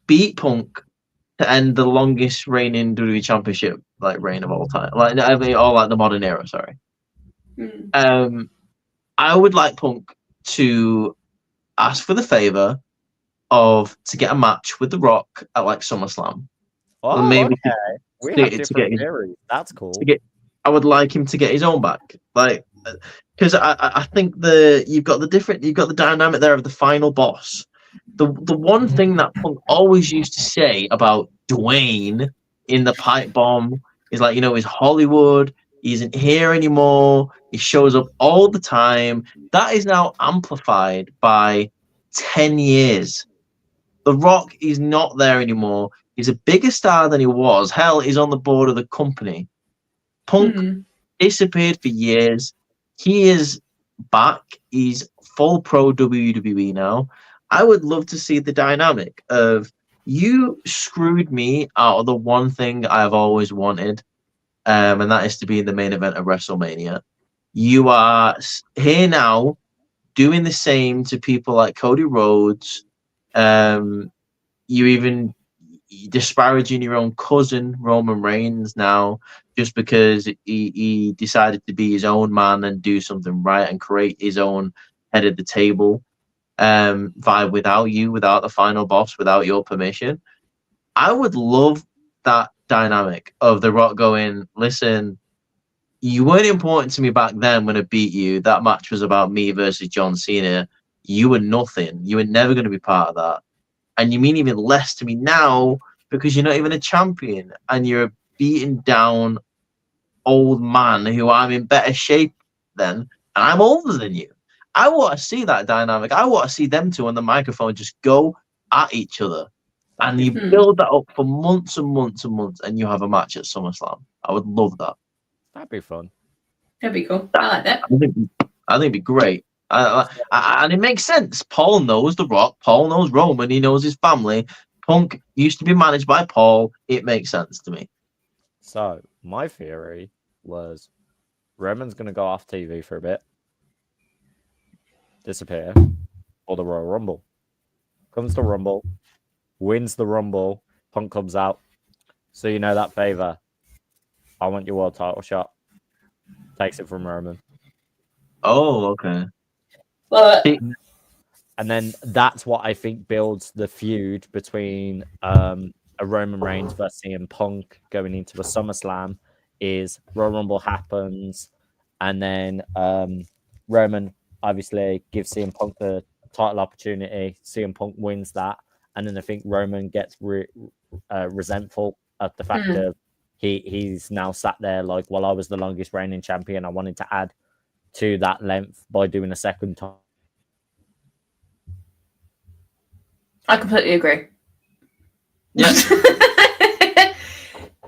beat Punk to end the longest reigning WWE Championship reign of all time, the modern era. Sorry. I would like Punk to ask for the favor to get a match with The Rock at SummerSlam. Oh, maybe okay. We have different theories. That's cool. I would like him to get his own back, because I think you've got the dynamic there of the final boss. The one thing that Punk always used to say about Dwayne in the pipe bomb is he's Hollywood. He isn't here anymore. He shows up all the time. That is now amplified by 10 years. The Rock is not there anymore. He's a bigger star than he was. Hell, he's on the board of the company. Punk disappeared for years. He is back. He's full pro WWE now. I would love to see the dynamic of, you screwed me out of the one thing I've always wanted, and that is to be in the main event of WrestleMania. You are here now doing the same to people like Cody Rhodes. You even disparaging your own cousin Roman Reigns now just because he decided to be his own man and do something right and create his own head of the table vibe without the final boss, without your permission. I would love that dynamic of The Rock going, listen, you weren't important to me back then when I beat you. That match was about me versus John Cena. You were nothing. You were never going to be part of that. And you mean even less to me now because you're not even a champion and you're a beaten down old man who I'm in better shape than, and I'm older than you. I want to see that dynamic. I want to see them two on the microphone just go at each other. And you build that up for months and months and months, and you have a match at SummerSlam. I would love that. That'd be fun. That'd be cool. I like that. I think it'd be great. And it makes sense. Paul knows The Rock. Paul knows Roman. He knows his family. Punk used to be managed by Paul. It makes sense to me. So my theory was Roman's going to go off TV for a bit, disappear, or the Royal Rumble. Comes to Rumble, wins the Rumble, Punk comes out. So you know that favor. I want your world title shot. Takes it from Roman. Oh, okay. Well, and then that's what I think builds the feud between a Roman Reigns versus CM Punk going into a SummerSlam. Is Royal Rumble happens, and then Roman obviously gives CM Punk the title opportunity. CM Punk wins that, and then I think Roman gets resentful at the fact of he's now sat there like, well, I was the longest reigning champion. I wanted to add to that length by doing a second time. I completely agree. Yeah.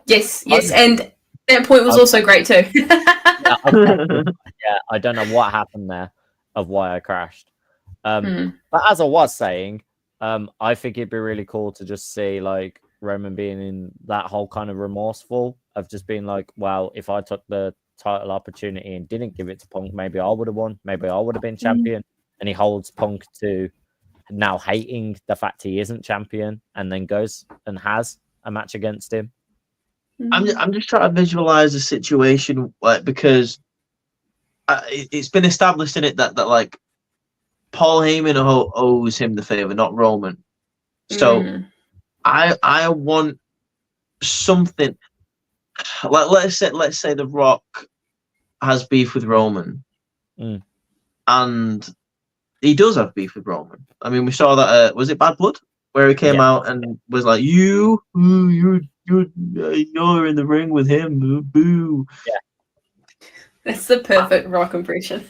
yes, and that point was also great too. I don't know what happened there of why I crashed. But as I was saying, I think it'd be really cool to just see like Roman being in that whole kind of remorseful of just being like, well, if I took the title opportunity and didn't give it to Punk, maybe I would have won. Maybe I would have been champion. And he holds Punk to now hating the fact he isn't champion, and then goes and has a match against him. I'm just trying to visualize the situation, because it's been established in it that like Paul Heyman owes him the favor, not Roman. So I want something like let's say The Rock has beef with Roman, and he does have beef with Roman. I mean, we saw that was it Bad Blood, where he came out and was like, you're you're in the ring with him. Boo. That's the perfect Rock impression.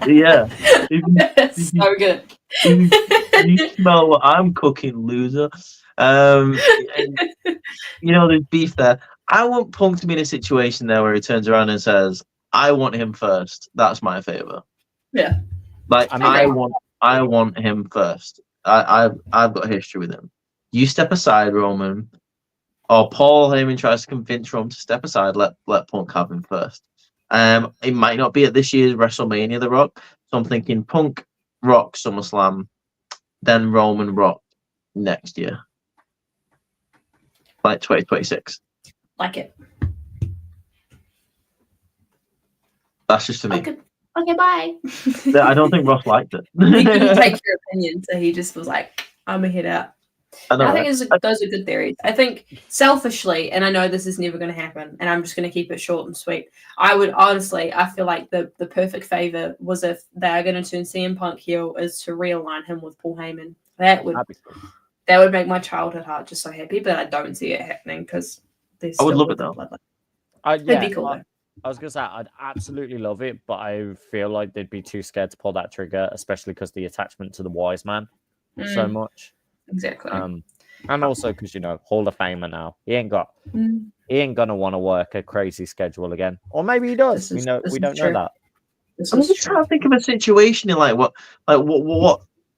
Yeah. It's so good. You smell what I'm cooking, loser. And, there's beef there. I want Punk to be in a situation there where he turns around and says, "I want him first." That's my favor. Yeah. Like I mean, I want him first. I've got a history with him. You step aside, Roman, or Paul Heyman tries to convince Roman to step aside. Let Punk have him first. It might not be at this year's WrestleMania, The Rock. So I'm thinking Punk, Rock, SummerSlam, then Roman, Rock next year, like 2026. Like it. That's just for me. Okay, bye. I don't think Ross liked it. He couldn't take your opinion, so he just was like, "I'm gonna head out." I think those are good theories. I think selfishly, and I know this is never going to happen, and I'm just going to keep it short and sweet. I feel like the perfect favor was if they are going to turn CM Punk heel is to realign him with Paul Heyman. That would make my childhood heart just so happy, but I don't see it happening because I would love it though. It'd be cool though. I was gonna say I'd absolutely love it, but I feel like they'd be too scared to pull that trigger, especially because the attachment to the Wise Man so much. Exactly. And also because Hall of Famer now, he ain't gonna want to work a crazy schedule again, or maybe he does. We don't know that. I'm just trying to think of a situation in what.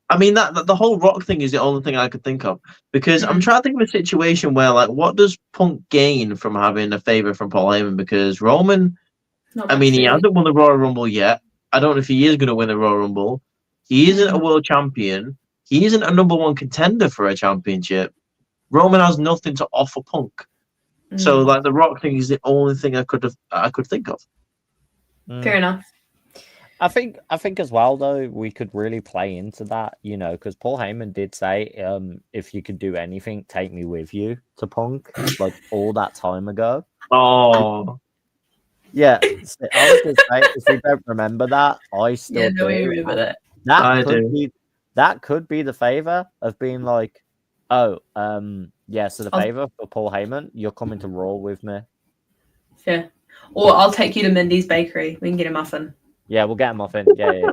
I mean, that the whole Rock thing is the only thing I could think of because I'm trying to think of a situation where what does Punk gain from having a favor from Paul Heyman? Because Roman, he hasn't won the Royal Rumble yet. I don't know if he is going to win the Royal Rumble. He isn't a world champion. He isn't a number one contender for a championship. Roman has nothing to offer Punk. So the Rock thing is the only thing I could think of. Fair enough. I think as well though we could really play into that, because Paul Heyman did say, if you could do anything, take me with you to Punk, like all that time ago. Oh, yeah. I was gonna say, if you don't remember that, I still do. Remember that. That could be the favor of being like, so the favor for Paul Heyman, you're coming to Raw with me. Yeah. Or I'll take you to Mindy's Bakery. We can get a muffin. Yeah, we'll get a muffin. Yeah.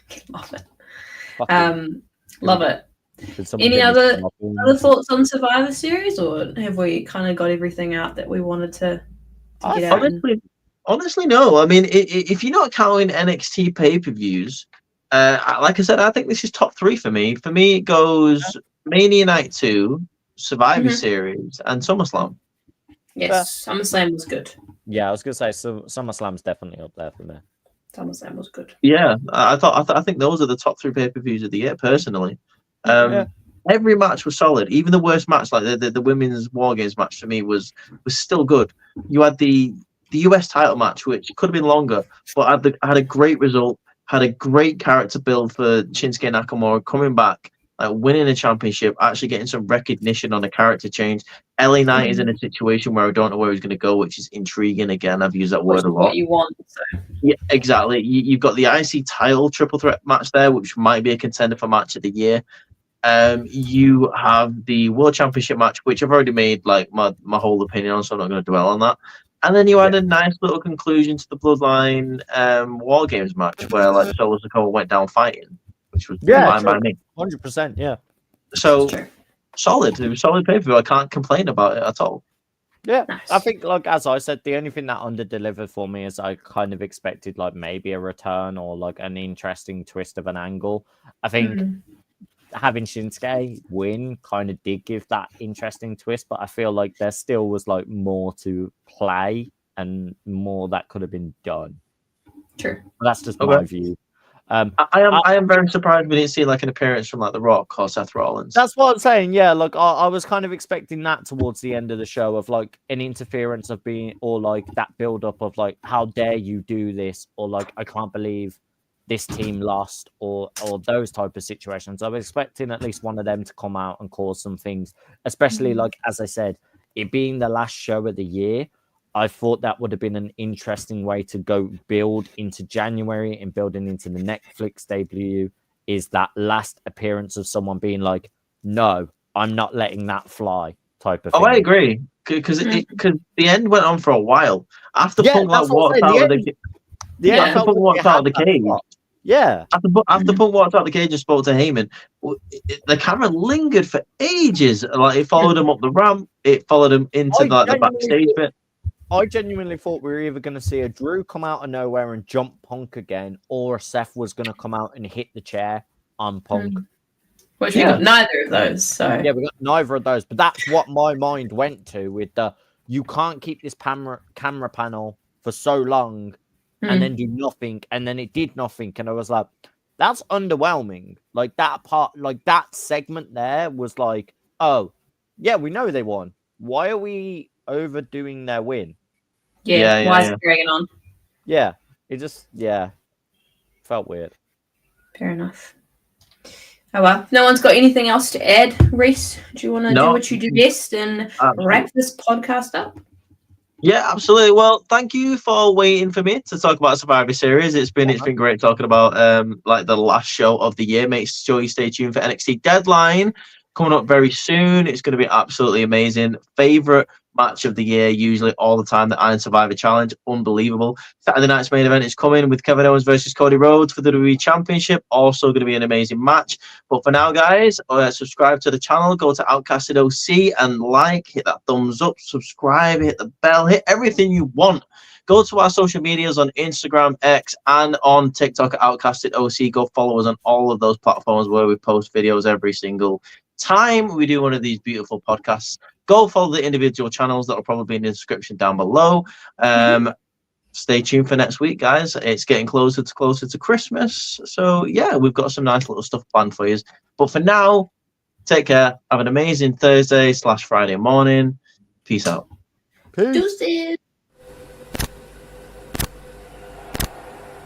Get a muffin. Love it. Any other thoughts on Survivor Series, or have we kind of got everything out that we wanted to get out? Honestly, no. I mean, if you're not counting NXT pay-per-views, like I said, I think this is top 3 for me. For me, it goes Mania Night 2, Survivor Series, and SummerSlam. Yes, SummerSlam was good. Yeah, I was gonna say SummerSlam's definitely up there for me. SummerSlam was good. Yeah, I think those are the top 3 pay-per-views of the year personally. Every match was solid. Even the worst match, like the women's War Games match, for me was still good. You had the US title match, which could have been longer, but had a great result. Had a great character build for Shinsuke Nakamura coming back, winning a championship, actually getting some recognition on a character change. LA Knight is in a situation where I don't know where he's going to go, which is intriguing. Again, I've used that word a lot. What you want. So. Yeah, exactly. You've got the IC title triple threat match there, which might be a contender for match of the year. You have the World Championship match, which I've already made my whole opinion on, so I'm not going to dwell on that. And then you had a nice little conclusion to the Bloodline War Games match, where Solo Sikoa went down fighting, which was fine by me. 100%, yeah. So solid. It was solid pay-per-view. I can't complain about it at all. Yeah, nice. I think, as I said, the only thing that under-delivered for me is I kind of expected, maybe a return or, an interesting twist of an angle. I think having Shinsuke win kind of did give that interesting twist, but I feel like there still was, more to play and more that could have been done. Sure. But that's just my view. I am very surprised we didn't see an appearance from The Rock or Seth Rollins. That's what I'm saying. Yeah, I was kind of expecting that towards the end of the show of an interference of being, or that build up of how dare you do this, or I can't believe this team lost, or those type of situations. I was expecting at least one of them to come out and cause some things, especially as I said, it being the last show of the year. I thought that would have been an interesting way to go build into January and building into the Netflix debut, is that last appearance of someone being no, I'm not letting that fly. type of Oh, thing. I agree. Because the end went on for a while. After Yeah, Punk that's what walked I'm saying, out of the the end- The Yeah. end after felt Punk like walked it out had of the that cage. spot. Yeah. After Punk walked out the cage and spoke to Heyman, the camera lingered for ages. Like it followed him up the ramp, it followed him into like the backstage bit. I genuinely thought we were either going to see a Drew come out of nowhere and jump Punk again, or Seth was going to come out and hit the chair on Punk. Which we got neither of those. So Yeah, we got neither of those. But that's what my mind went to with the you can't keep this camera panel for so long and then do nothing, and then it did nothing, and I was like, that's underwhelming. Like that part, like that segment there was like, oh yeah, we know they won. Why are we overdoing their win? yeah, why is it dragging on? Yeah, it just felt weird. Fair enough. Oh well, no one's got anything else to add. Reese, do you want to do what you do best and wrap this podcast up? Yeah, absolutely. Well, thank you for waiting for me to talk about Survivor Series. It's been great talking about like the last show of the year. Make sure you stay tuned for NXT Deadline coming up very soon. It's going to be absolutely amazing. Favorite match of the year, usually all the time. The Iron Survivor Challenge, unbelievable. Saturday night's main event is coming with Kevin Owens versus Cody Rhodes for the WWE Championship. Also going to be an amazing match. But for now, guys, subscribe to the channel. Go to Outcasted OC and hit that thumbs up, subscribe, hit the bell, hit everything you want. Go to our social medias on Instagram, X, and on TikTok at Outcasted OC. Go follow us on all of those platforms where we post videos every single time we do one of these beautiful podcasts. Go follow the individual channels that will probably be in the description down below. Stay tuned for next week, guys. It's getting closer to Christmas. So, yeah, we've got some nice little stuff planned for you. But for now, take care. Have an amazing Thursday/Friday morning. Peace out. Peace. Deuces.